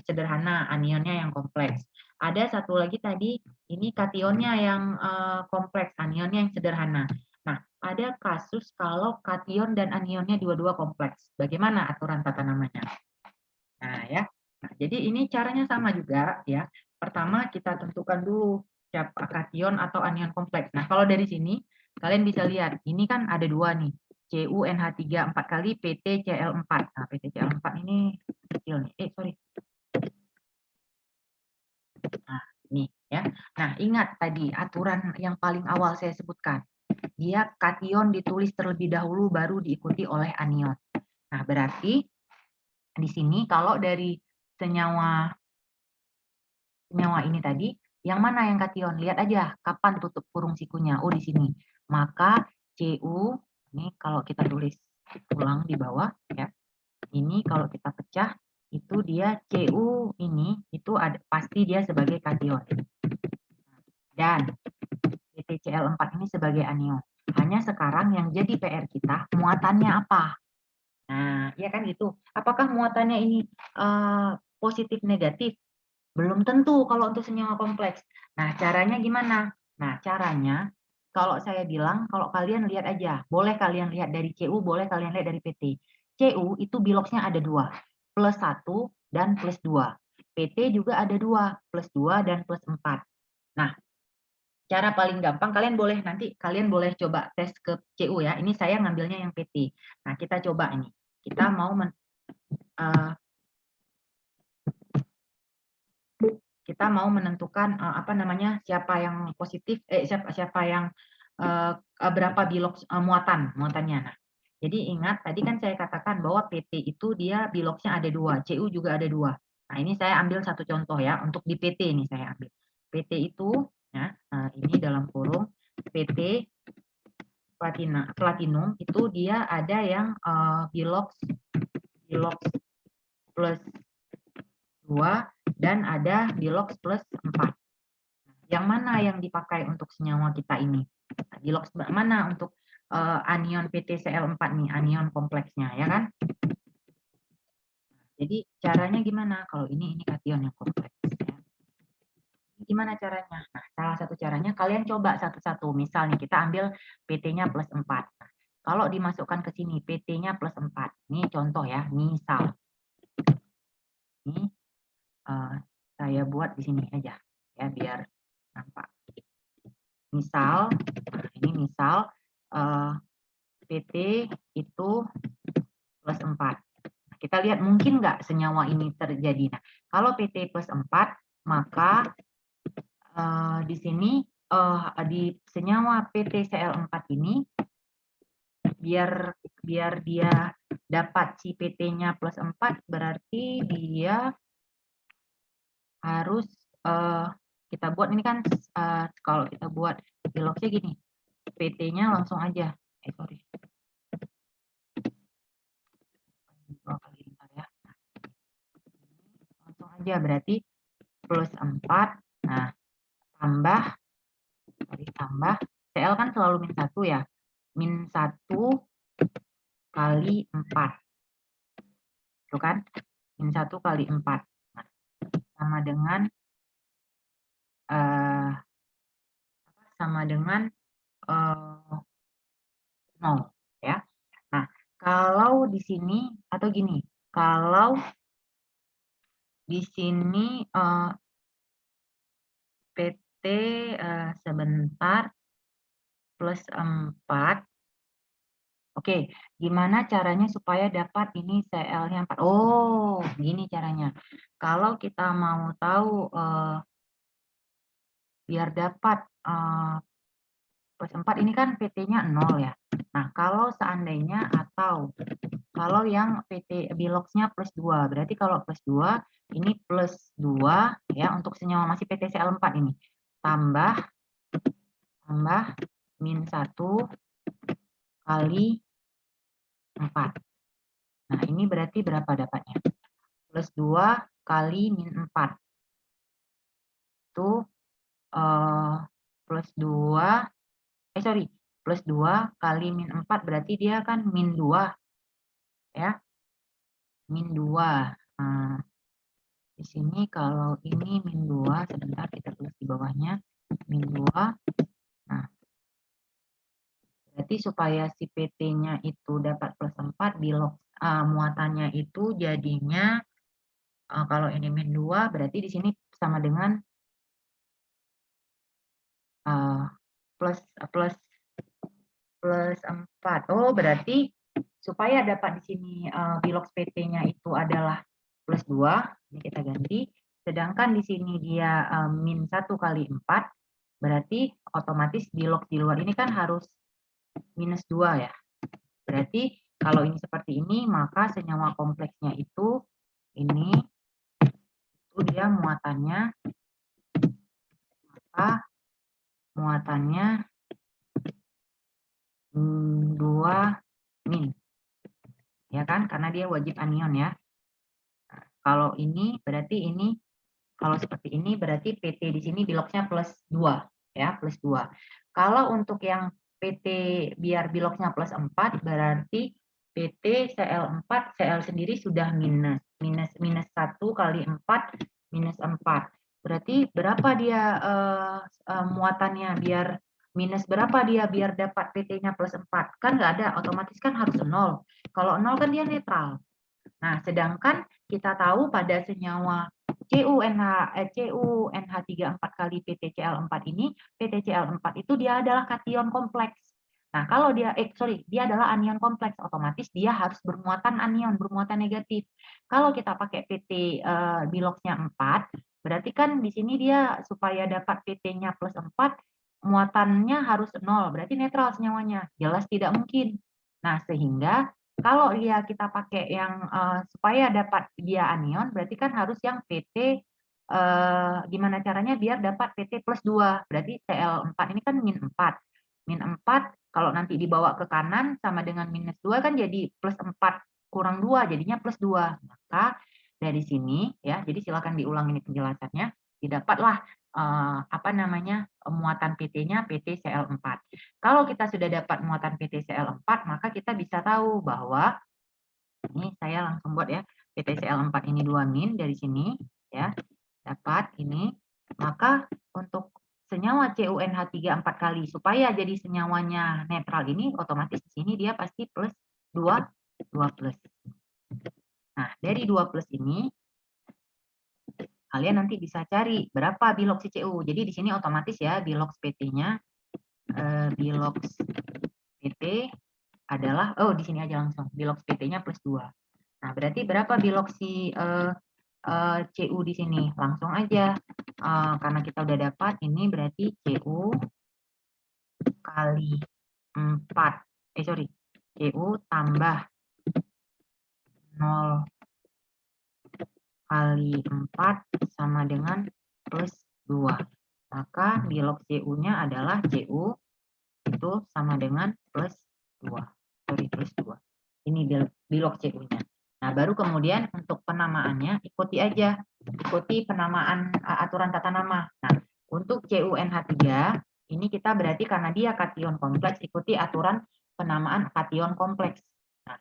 sederhana, anionnya yang kompleks. Ada satu lagi tadi, ini kationnya yang kompleks, anionnya yang sederhana. Nah, ada kasus kalau kation dan anionnya dua-dua kompleks. Bagaimana aturan tata namanya? Nah, ya. Nah, jadi ini caranya sama juga ya. Pertama kita tentukan dulu siapa kation atau anion kompleks. Nah, kalau dari sini kalian bisa lihat, ini kan ada dua nih. CuNH3 4 kali PtCl4. Nah, PtCl4 ini kecil nih. Sorry. Nah, ini ya. Nah, ingat tadi aturan yang paling awal saya sebutkan. Dia kation ditulis terlebih dahulu baru diikuti oleh anion. Nah, berarti di sini kalau dari senyawa ini tadi, yang mana yang kation? Lihat aja kapan tutup kurung sikunya. Oh, di sini. Maka Cu ini kalau kita tulis ulang di bawah ya. Ini kalau kita pecah itu dia Cu ini itu ada pasti dia sebagai kation. Dan PtCl4 ini sebagai anion. Hanya sekarang yang jadi PR kita muatannya apa? Nah, ya kan gitu. Apakah muatannya ini positif negatif? Belum tentu kalau untuk senyawa kompleks. Nah, caranya gimana? Nah, caranya kalau saya bilang, kalau kalian lihat aja, boleh kalian lihat dari Cu, boleh kalian lihat dari PT. Cu itu biloksnya ada dua, plus 1 dan plus 2. PT juga ada dua, plus 2 dan plus 4. Nah, cara paling gampang kalian boleh nanti kalian boleh coba tes ke Cu ya. Ini saya ngambilnya yang PT. Nah, kita coba ini. Kita mau kita mau menentukan apa namanya siapa yang positif siapa yang berapa biloks muatannya. Nah, jadi ingat tadi kan saya katakan bahwa PT itu dia biloksnya ada dua, Cu juga ada dua. Nah, ini saya ambil satu contoh ya untuk di PT ini saya ambil. PT itu ya, ini dalam kurung PT platinum itu dia ada yang biloks plus 2 dan ada biloks plus 4. Yang mana yang dipakai untuk senyawa kita ini? Biloks mana untuk anion PtCl4 nih, anion kompleksnya ya kan? Jadi caranya gimana? Kalau ini kation yang kompleks ya. Gimana caranya? Nah, salah satu caranya kalian coba satu-satu. Misalnya kita ambil PT-nya plus 4. Nah, kalau dimasukkan ke sini PT-nya plus 4. Ini contoh ya, misal. Ini saya buat di sini aja ya biar nampak. Misal, nah ini misal PT itu plus 4. Nah, kita lihat mungkin nggak senyawa ini terjadi. Nah, kalau PT plus 4, maka di sini di senyawa PtCl4 ini biar dia dapat si PT-nya plus 4 berarti dia harus kita buat ini kan kalau kita buat biloksnya gini, PT-nya langsung aja. Sorry. aja, berarti plus 4. Nah, tambah CL kan selalu min 1 ya. Min 1 kali 4. Itu kan? Min 1 kali 4. Nah, sama dengan eh, 0 ya. Nah, kalau di sini atau gini, kalau di sini PT sebentar plus 4. Oke, gimana caranya supaya dapat ini CL-nya 4? Oh, gini caranya. Kalau kita mau tahu biar dapat plus 4 ini kan PT-nya 0 ya. Nah, kalau seandainya atau kalau yang PT Bilox-nya plus 2, berarti kalau plus 2 ini plus 2 ya untuk senyawa masih PT Cl4 ini. Tambah min 1 kali 4. Nah, ini berarti berapa dapatnya? Plus 2 kali min 4. Itu plus 2, plus 2 kali min 4 berarti dia kan min 2 ya. Min 2. Nah, di sini kalau ini min 2, sebentar kita tulis di bawahnya, min 2. Nah, berarti supaya si PT-nya itu dapat plus 4, Bilox muatannya itu jadinya kalau ini min 2 berarti di sini sama dengan plus 4. Oh, berarti supaya dapat di sini Bilox PT-nya itu adalah plus 2, ini kita ganti. Sedangkan di sini dia min 1 kali 4, berarti otomatis Bilox di luar ini kan harus minus 2 ya. Berarti kalau ini seperti ini, maka senyawa kompleksnya itu ini itu dia muatannya, maka muatannya 2 min. Ya kan? Karena dia wajib anion ya. Nah, kalau ini berarti ini kalau seperti ini berarti PT di sini Biloxnya plus 2 ya, plus 2. Kalau untuk yang PT biar Biloxnya plus 4 berarti PT Cl4 Cl sendiri sudah minus 1 kali 4 minus 4. Berarti berapa dia muatannya biar minus berapa dia biar dapat PT-nya plus 4? Kan nggak ada, otomatis kan harus 0. Kalau 0 kan dia netral. Nah, sedangkan kita tahu pada senyawa CuNH34 kali PtCl4 ini, PtCl4 itu dia adalah kation kompleks. Nah, kalau dia dia adalah anion kompleks, otomatis dia harus bermuatan anion, bermuatan negatif. Kalau kita pakai PT Biloxnya 4, berarti kan di sini dia supaya dapat PT-nya plus 4, muatannya harus 0, berarti netral senyawanya. Jelas tidak mungkin. Nah, sehingga kalau kita pakai yang supaya dapat dia anion, berarti kan harus yang PT gimana caranya biar dapat PT plus 2. Berarti Cl4 ini kan min 4. Min 4 kalau nanti dibawa ke kanan sama dengan minus 2 kan jadi plus 4 kurang 2, jadinya plus 2. Maka dari sini ya, jadi silakan diulang ini penjelasannya, didapatlah muatan PT-nya PT Cl4. Kalau kita sudah dapat muatan PT Cl4, maka kita bisa tahu bahwa ini saya langsung buat ya, PT Cl4 ini 2 min dari sini ya, dapat ini. Maka untuk senyawa CuNH3 4 kali supaya jadi senyawanya netral ini otomatis di sini dia pasti plus 2 plus. Nah, dari 2 plus ini kalian nanti bisa cari berapa Bilox CCU. Jadi di sini otomatis ya Bilox PT-nya Bilox PT adalah di sini aja langsung Bilox PT-nya plus 2. Nah, berarti berapa Bilox si CU di sini? Langsung aja karena kita udah dapat ini berarti CU kali 4. CU tambah 0 kali 4 sama dengan plus 2. Maka Bilox CU-nya adalah CU itu sama dengan plus 2. Plus 2. Ini Bilox CU-nya. Nah, baru kemudian untuk penamaannya ikuti penamaan aturan tata nama. Nah, untuk CuNH3 ini kita berarti karena dia kation kompleks ikuti aturan penamaan kation kompleks. Nah,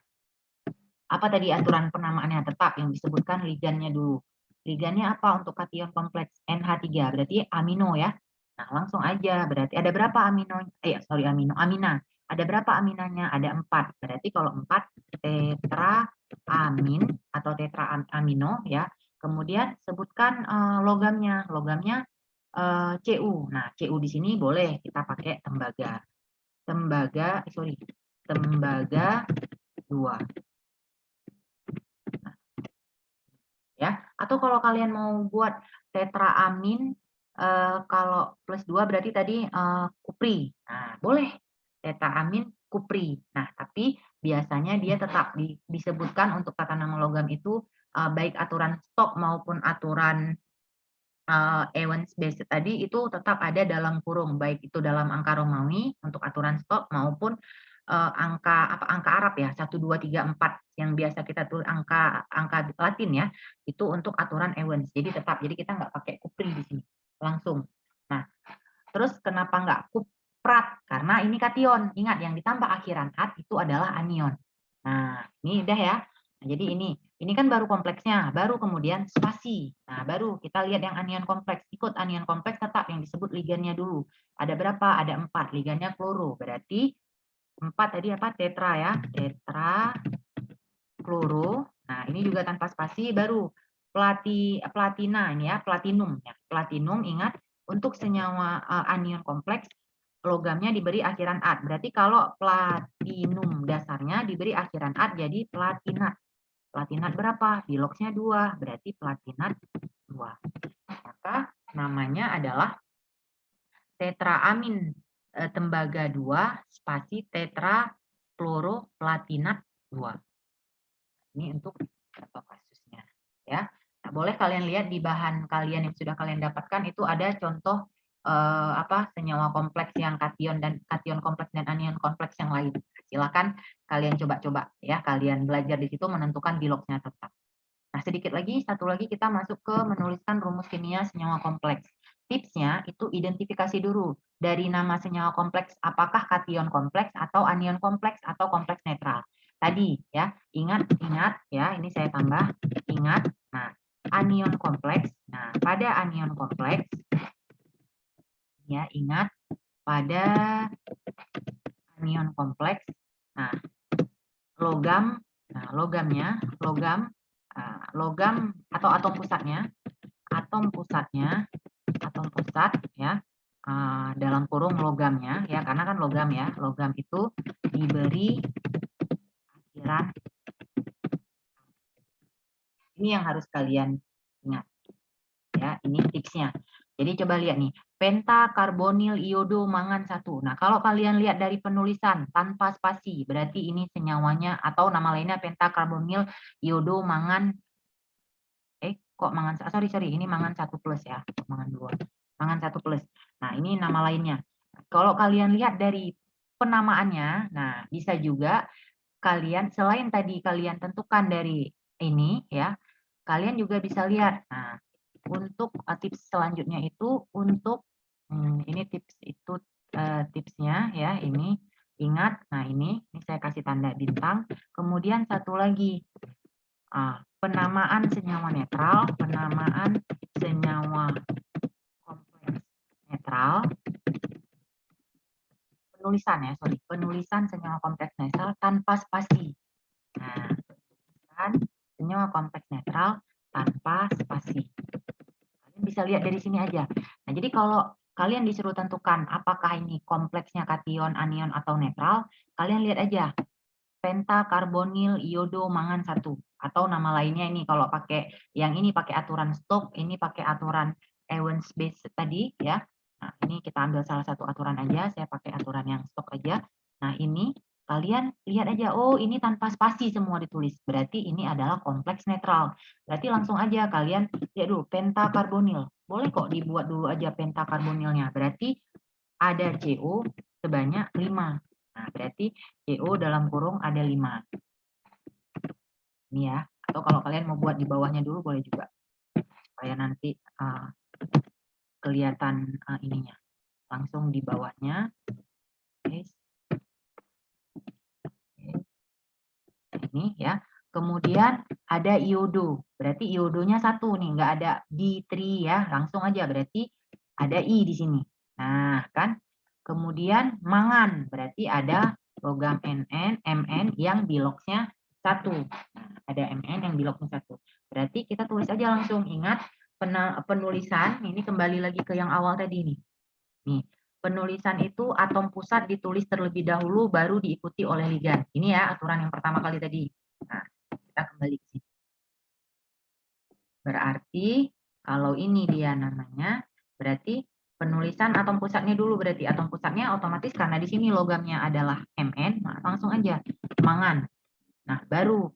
apa tadi aturan penamaannya? Tetap yang disebutkan ligannya dulu. Ligannya apa untuk kation kompleks? NH3, berarti amino ya. Nah, langsung aja. Berarti ada berapa amina. Ada berapa aminanya? Ada 4. Berarti kalau 4 tetraamin atau tetraamino ya. Kemudian sebutkan logamnya. Logamnya Cu. Nah, Cu di sini boleh kita pakai tembaga. Tembaga 2. Ya, atau kalau kalian mau buat tetraamin kalau plus 2 berarti tadi kupri. Nah, boleh tetraamin kupri. Nah, tapi biasanya dia tetap disebutkan untuk tata nama logam itu baik aturan stok maupun aturan Ewens basic tadi itu tetap ada dalam kurung, baik itu dalam angka Romawi untuk aturan stok maupun angka Arab ya, 1 2 3 4 yang biasa kita tulis angka Latin ya, itu untuk aturan Ewens. Jadi kita nggak pakai kupri di sini langsung. Nah, terus kenapa nggak kuprat? Karena ini kation. Ingat yang ditambah akhiran at itu adalah anion. Nah, ini udah ya. Nah, jadi ini kan baru kompleksnya, baru kemudian spasi. Nah, baru kita lihat yang anion kompleks. Ikut anion kompleks tetap yang disebut ligannya dulu. Ada berapa? Ada 4. Ligannya kloro. Berarti 4 tadi apa? Tetra ya. Tetra kloro. Nah, ini juga tanpa spasi baru platina ini ya, platinum ya. Platinum ingat untuk senyawa anion kompleks logamnya diberi akhiran at. Berarti kalau platinum dasarnya diberi akhiran at jadi platinat. Platinat berapa? Biloxnya 2, berarti platinat 2. Maka namanya adalah tetraamin tembaga 2 spasi tetrakloroplatinat 2. Ini untuk contoh kasusnya ya. Nah, boleh kalian lihat di bahan kalian yang sudah kalian dapatkan itu ada contoh senyawa kompleks yang kation kompleks dan anion kompleks yang lain. Silakan kalian coba-coba ya, kalian belajar di situ menentukan biloxnya tetap. Nah, sedikit lagi, satu lagi kita masuk ke menuliskan rumus kimia senyawa kompleks. Tipsnya itu identifikasi dulu dari nama senyawa kompleks apakah kation kompleks atau anion kompleks atau kompleks netral. Tadi ya, ingat ya, ini saya tambah, ingat. Nah, anion kompleks. Nah, pada anion kompleks ya, ingat pada anion kompleks. Nah, logam atau atom pusat ya, dalam kurung logamnya ya, karena kan logam itu diberi akhiran. Ini yang harus kalian ingat ya, ini tipsnya. Jadi coba lihat nih, pentakarbonil iodo mangan 1. Nah, kalau kalian lihat dari penulisan tanpa spasi, berarti ini senyawanya atau nama lainnya pentakarbonil iodo mangan ini mangan 1 plus ya, mangan 2. Mangan 1 plus. Nah, ini nama lainnya. Kalau kalian lihat dari penamaannya, nah bisa juga kalian selain tadi kalian tentukan dari ini ya, kalian juga bisa lihat. Nah, untuk tips selanjutnya itu untuk ini tipsnya ya, ini ingat. Nah, ini saya kasih tanda bintang. Kemudian satu lagi penamaan senyawa netral, penamaan senyawa kompleks netral, penulisan senyawa kompleks netral tanpa spasi. Nah, senyawa kompleks netral tanpa spasi. Kalian bisa lihat dari sini aja. Nah, jadi kalau kalian disuruh tentukan apakah ini kompleksnya kation, anion, atau netral, kalian lihat aja. Pentakarbonil iodo mangan 1. Atau nama lainnya ini kalau pakai yang ini pakai aturan stok, ini pakai aturan Ewens base tadi ya. Nah, ini kita ambil salah satu aturan aja, saya pakai aturan yang stok aja. Nah, ini kalian lihat aja, oh ini tanpa spasi semua ditulis. Berarti ini adalah kompleks netral. Berarti langsung aja kalian lihat dulu pentakarbonil. Boleh kok dibuat dulu aja pentakarbonilnya. Berarti ada CO sebanyak 5. Nah, berarti CO dalam kurung ada 5. Ini ya. Atau kalau kalian mau buat di bawahnya dulu boleh juga, supaya nanti kelihatan ininya langsung di bawahnya. Oke. Ini ya. Kemudian ada iodo, berarti iodonya satu nih, nggak ada D3 ya, langsung aja berarti ada I di sini. Nah kan, kemudian mangan, berarti ada logam Mn yang biloksnya satu. Nah, ada Mn yang biloksnya satu. Berarti kita tulis aja langsung, ingat penulisan, ini kembali lagi ke yang awal tadi nih. Nih, penulisan itu atom pusat ditulis terlebih dahulu baru diikuti oleh ligan. Ini ya aturan yang pertama kali tadi. Nah, kita kembali ke sini. Berarti kalau ini dia namanya, berarti penulisan atom pusatnya dulu, berarti atom pusatnya otomatis karena di sini logamnya adalah Mn, nah langsung aja mangan. Nah, baru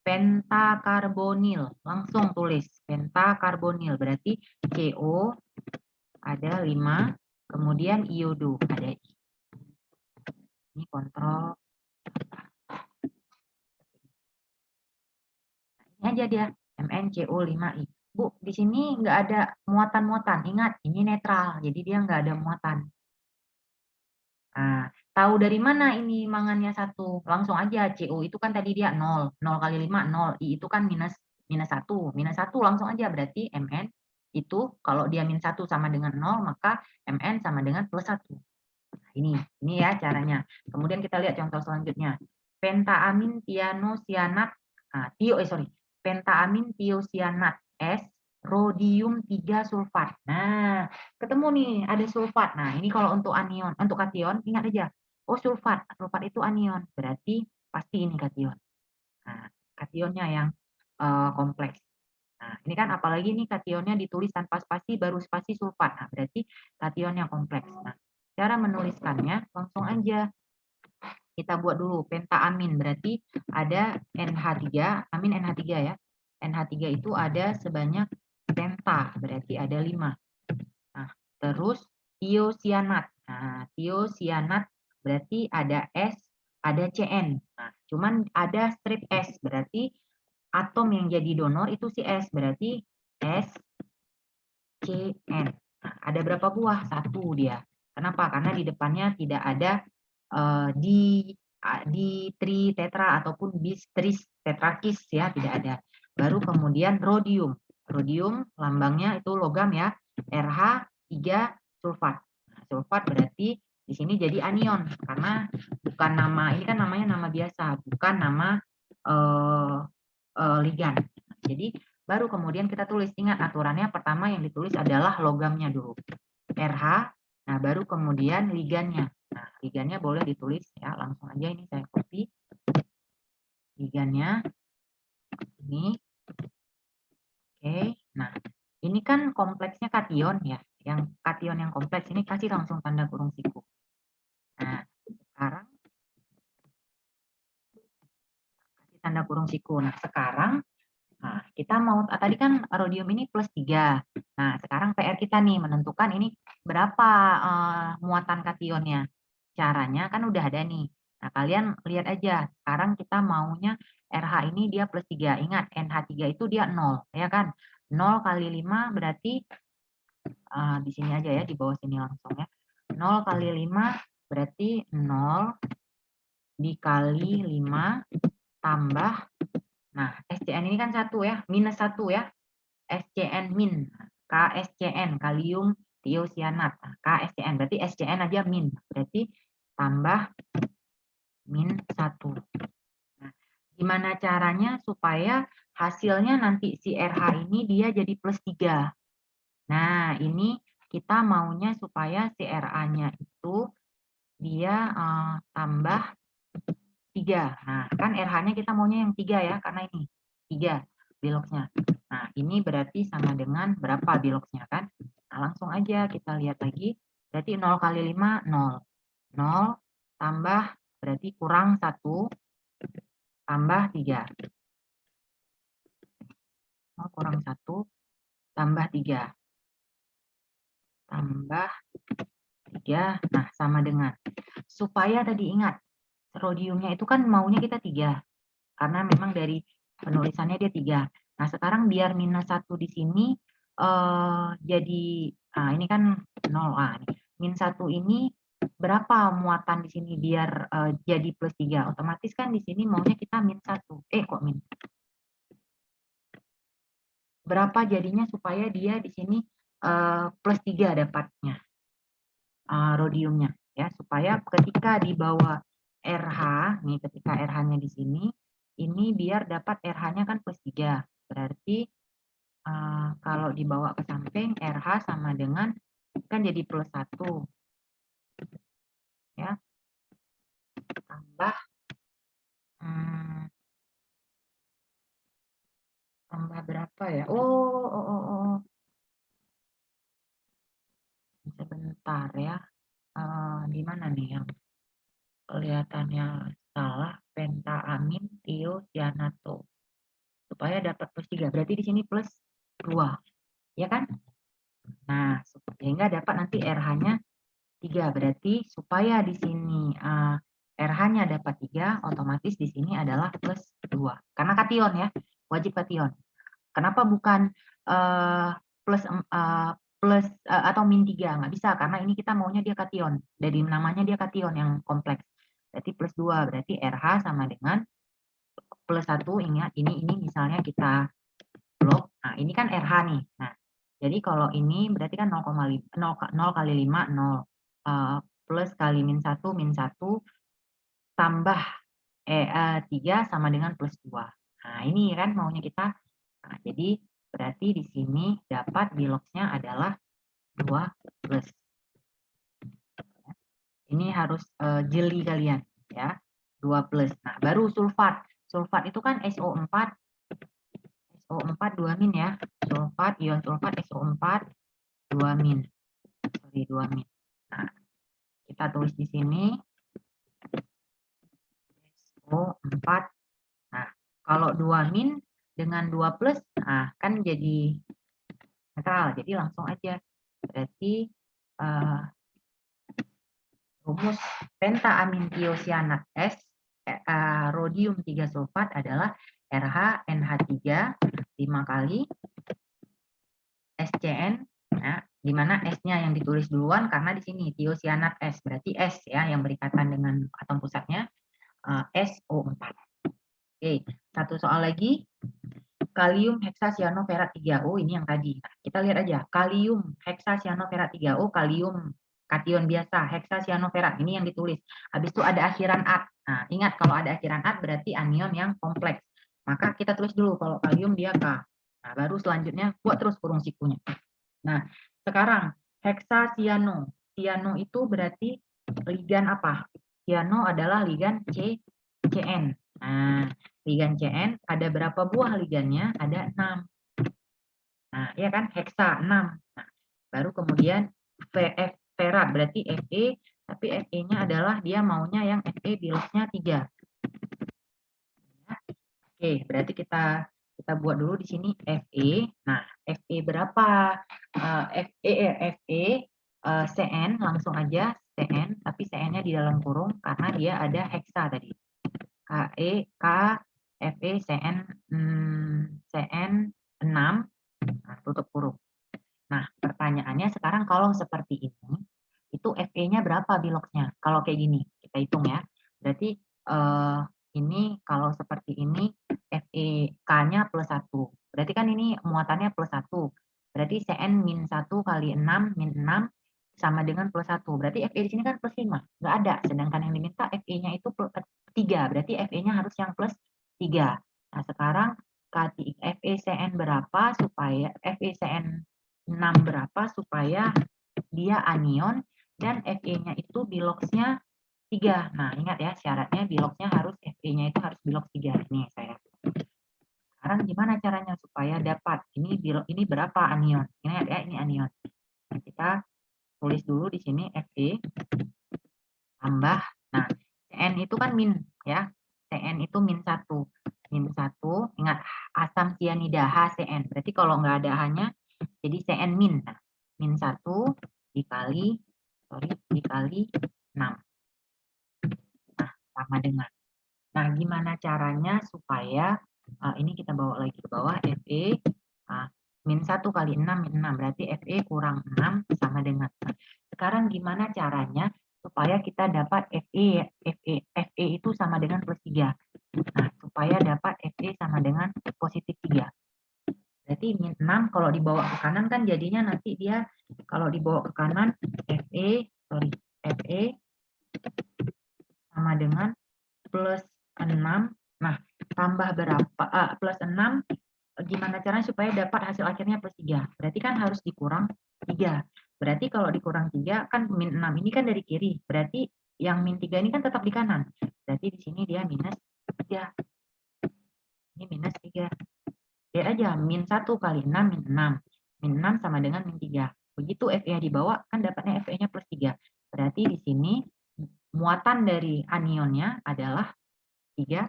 pentakarbonil, langsung tulis pentakarbonil, berarti CO ada 5, kemudian iodo ada I. Ini kontrol. Ini aja dia, MnCO5I. Bu, di sini nggak ada muatan-muatan. Ingat, ini netral, jadi dia nggak ada muatan. Nah, tahu dari mana ini mangannya satu? Langsung aja, CO itu kan tadi dia 0. 0 kali 5, 0. I itu kan minus 1. Minus 1 langsung aja, berarti Mn itu kalau dia minus 1 sama dengan 0, maka Mn sama dengan plus 1. Nah, ini ya caranya. Kemudian kita lihat contoh selanjutnya. Pentaamin tianosianat, pentaamin tiosianat S, rhodium 3 sulfat. Nah, ketemu nih ada sulfat. Nah, ini kalau untuk anion, untuk kation ingat aja. Oh, sulfat. Sulfat itu anion. Berarti pasti ini kation. Nah, kationnya yang kompleks. Nah, ini kan apalagi nih kationnya ditulis tanpa spasi baru spasi sulfat. Nah, berarti kationnya kompleks. Nah, cara menuliskannya langsung aja. Kita buat dulu pentaamin, berarti ada NH3, amin NH3 ya. NH3 itu ada sebanyak penta, berarti ada 5. Nah, terus tiosianat. Nah, tiosianat berarti ada S, ada Cn. Nah, cuman ada strip S, berarti atom yang jadi donor itu si S, berarti S, Cn. Nah, ada berapa buah? Satu dia. Kenapa? Karena di depannya tidak ada di tri tetra ataupun bis tris tetrakis ya, tidak ada. Baru kemudian rhodium. Rhodium lambangnya itu logam ya, Rh3 sulfat. Nah, sulfat berarti di sini jadi anion karena bukan nama, ini kan namanya nama biasa, bukan nama ligan. Jadi baru kemudian kita tulis, ingat aturannya pertama yang ditulis adalah logamnya dulu. Rh, nah baru kemudian ligannya. Nah, ligannya boleh ditulis ya, langsung aja ini saya copy. Ligannya ini. Oke, nah ini kan kompleksnya kation ya. Yang kation yang kompleks ini kasih langsung tanda kurung siku. Nah, sekarang kasih tanda kurung siku. Nah, sekarang kita mau, tadi kan rhodium ini plus 3. Nah, sekarang PR kita nih menentukan ini berapa muatan kationnya. Caranya kan udah ada nih. Nah, kalian lihat aja. Sekarang kita maunya RH ini dia plus 3. Ingat, NH3 itu dia 0, ya kan? 0 kali 5 berarti di sini aja ya, di bawah sini langsung ya. 0 kali 5 berarti 0 dikali 5 tambah, nah SCN ini kan 1 ya, minus 1 ya. SCN min, KSCN, kalium tiosianat. Nah, KSCN, berarti SCN aja min, berarti tambah min 1. Nah, gimana caranya supaya hasilnya nanti si RH ini dia jadi plus 3. Nah, ini kita maunya supaya si Ra-nya itu dia tambah 3. Nah, kan RH-nya kita maunya yang 3 ya, karena ini 3 biloksnya. Nah, ini berarti sama dengan berapa biloksnya kan? Nah, langsung aja kita lihat lagi. Berarti 0 kali 5, 0. 0 tambah, berarti kurang 1, tambah 3. 0 kurang 1, tambah 3. Tambah 3, nah sama dengan. Supaya tadi ingat, rhodiumnya itu kan maunya kita 3. Karena memang dari Penulisannya dia 3. Nah, sekarang biar minus 1 di sini jadi ini kan 0. Min 1 ini berapa muatan di sini biar jadi plus 3? Otomatis kan di sini maunya kita min 1. Kok min? Berapa jadinya supaya dia di sini plus 3 dapatnya rhodiumnya ya, supaya ketika dibawa RH nih, ketika RH-nya di sini ini biar dapat RH-nya kan plus 3. Berarti kalau dibawa ke samping RH sama dengan kan jadi plus 1 ya, tambah tambah berapa ya? Sebentar ya. Di mana nih yang kelihatannya salah? Pentaamin tiosianato. Supaya dapat plus 3. Berarti di sini plus 2. Ya kan? Nah, sehingga dapat nanti RH-nya 3. Berarti supaya di sini RH-nya dapat 3, otomatis di sini adalah plus 2. Karena kation ya, wajib kation. Kenapa bukan plus atau min 3? Nggak bisa, karena ini kita maunya dia kation. Dari namanya dia kation yang kompleks. Berarti plus 2, berarti RH sama dengan plus 1, ingat ini misalnya kita blok. Nah, ini kan RH nih. Nah, jadi kalau ini berarti kan 0 kali 5, 0. Plus kali min 1 tambah 3 sama dengan plus 2. Nah, ini kan maunya kita. Nah, jadi berarti di sini dapat biloxnya adalah 2 plus. Ini harus jeli kalian ya. 2 plus. Nah, baru sulfat. Sulfat itu kan SO4 2 min ya. Sulfat, ion sulfat SO4 2 min. Sorry, 2 min. Nah, kita tulis di sini SO4. Nah, kalau 2 min dengan 2 plus, nah kan jadi netral. Jadi langsung aja. Berarti rumus pentaamin tiosianat S rhodium 3 sulfat adalah RH NH3 5 kali SCN, ya, di mana S-nya yang ditulis duluan karena di sini tiosianat S, berarti S ya yang berikatan dengan atom pusatnya SO4. Oke, satu soal lagi. Kalium heksacyanoferat 3O ini yang tadi. Nah, kita lihat aja. Kalium heksacyanoferat 3O, kalium kation biasa, heksacyanoferat ini yang ditulis. Habis itu ada akhiran at. Nah, ingat kalau ada akhiran at berarti anion yang kompleks. Maka kita tulis dulu kalau kalium dia K. Nah, baru selanjutnya buat terus kurung sikunya. Nah, sekarang heksacyano. Cyano itu berarti ligan apa? Cyano adalah ligan CN. Nah, ligan CN ada berapa buah ligannya? Ada 6. Nah, ya kan? Heksa 6. Nah, baru kemudian ferat berarti Fe, tapi Fe-nya adalah dia maunya yang Fe bilasnya 3. Oke, berarti kita buat dulu di sini Fe. Nah, Fe berapa? Fe Cn langsung aja Cn, tapi Cn-nya di dalam kurung karena dia ada heksa tadi. K Fe Cn 6, nah, tutup kurung. Nah, pertanyaannya sekarang kalau seperti ini, itu Fe-nya berapa biloxnya? Kalau kayak gini, kita hitung ya. Berarti ini kalau seperti ini Fe K-nya plus 1. Berarti kan ini muatannya plus 1. Berarti Cn min 1 kali 6 min 6 sama dengan plus 1. Berarti Fe di sini kan plus 5. Nggak ada. Sedangkan yang diminta Fe-nya itu 3. Berarti Fe-nya harus yang plus 3. Nah, sekarang FeCN berapa supaya FeCN 6 berapa supaya dia anion dan Fe-nya itu biloxnya 3. Nah, ingat ya syaratnya biloxnya harus Fe-nya itu harus bilox 3. Ini saya. Sekarang gimana caranya supaya dapat ini berapa anion? Ingat ya ini anion. Nah, kita tulis dulu di sini Fe tambah. Nah, Cn itu kan min ya. Cn itu min 1. Min 1, ingat asam sianida HCN. Berarti kalau nggak ada H-nya jadi Cn min. Nah, min 1 dikali 6. Nah, sama dengan. Nah, gimana caranya supaya Ini kita bawa lagi ke bawah, Fe min 1 kali 6 min 6, berarti Fe kurang 6 sama dengan. Sekarang gimana caranya supaya kita dapat Fe itu sama dengan plus 3. Nah, supaya dapat Fe sama dengan positif 3. Berarti min 6 kalau dibawa ke kanan kan jadinya nanti dia kalau dibawa ke kanan Fe sama dengan plus 6. Nah, tambah berapa? Plus 6, gimana caranya supaya dapat hasil akhirnya plus 3? Berarti kan harus dikurang 3. Berarti kalau dikurang 3, kan min 6 ini kan dari kiri. Berarti yang min 3 ini kan tetap di kanan. Berarti di sini dia minus 3. Ini minus 3. Lihat aja, min 1 kali 6 min 6. Min 6 sama dengan min 3. Begitu Fe-nya dibawa, kan dapatnya Fe-nya plus 3. Berarti di sini muatan dari anionnya adalah 3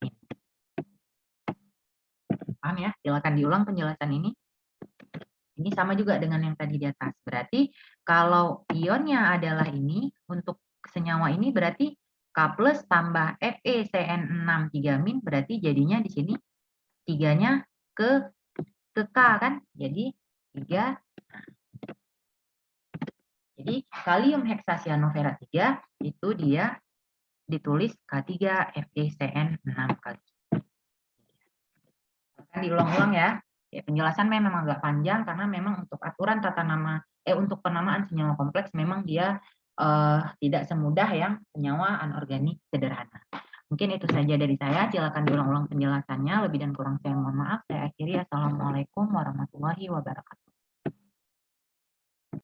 min. Paham ya? Silakan diulang penjelasan ini. Ini sama juga dengan yang tadi di atas. Berarti kalau ionnya adalah ini, untuk senyawa ini berarti K plus tambah FeCN6 3 min, berarti jadinya di sini 3-nya ke K kan? Jadi 3. Jadi kalium heksasianoferat 3 itu dia ditulis K3 FeCN6 kali. Akan diulang-ulang ya. Penjelasan memang agak panjang karena memang untuk aturan tata nama untuk penamaan senyawa kompleks memang dia tidak semudah yang senyawa anorganik sederhana. Mungkin itu saja dari saya. Silakan diulang-ulang penjelasannya. Lebih dan kurang saya mohon maaf. Saya akhiri. Assalamualaikum warahmatullahi wabarakatuh.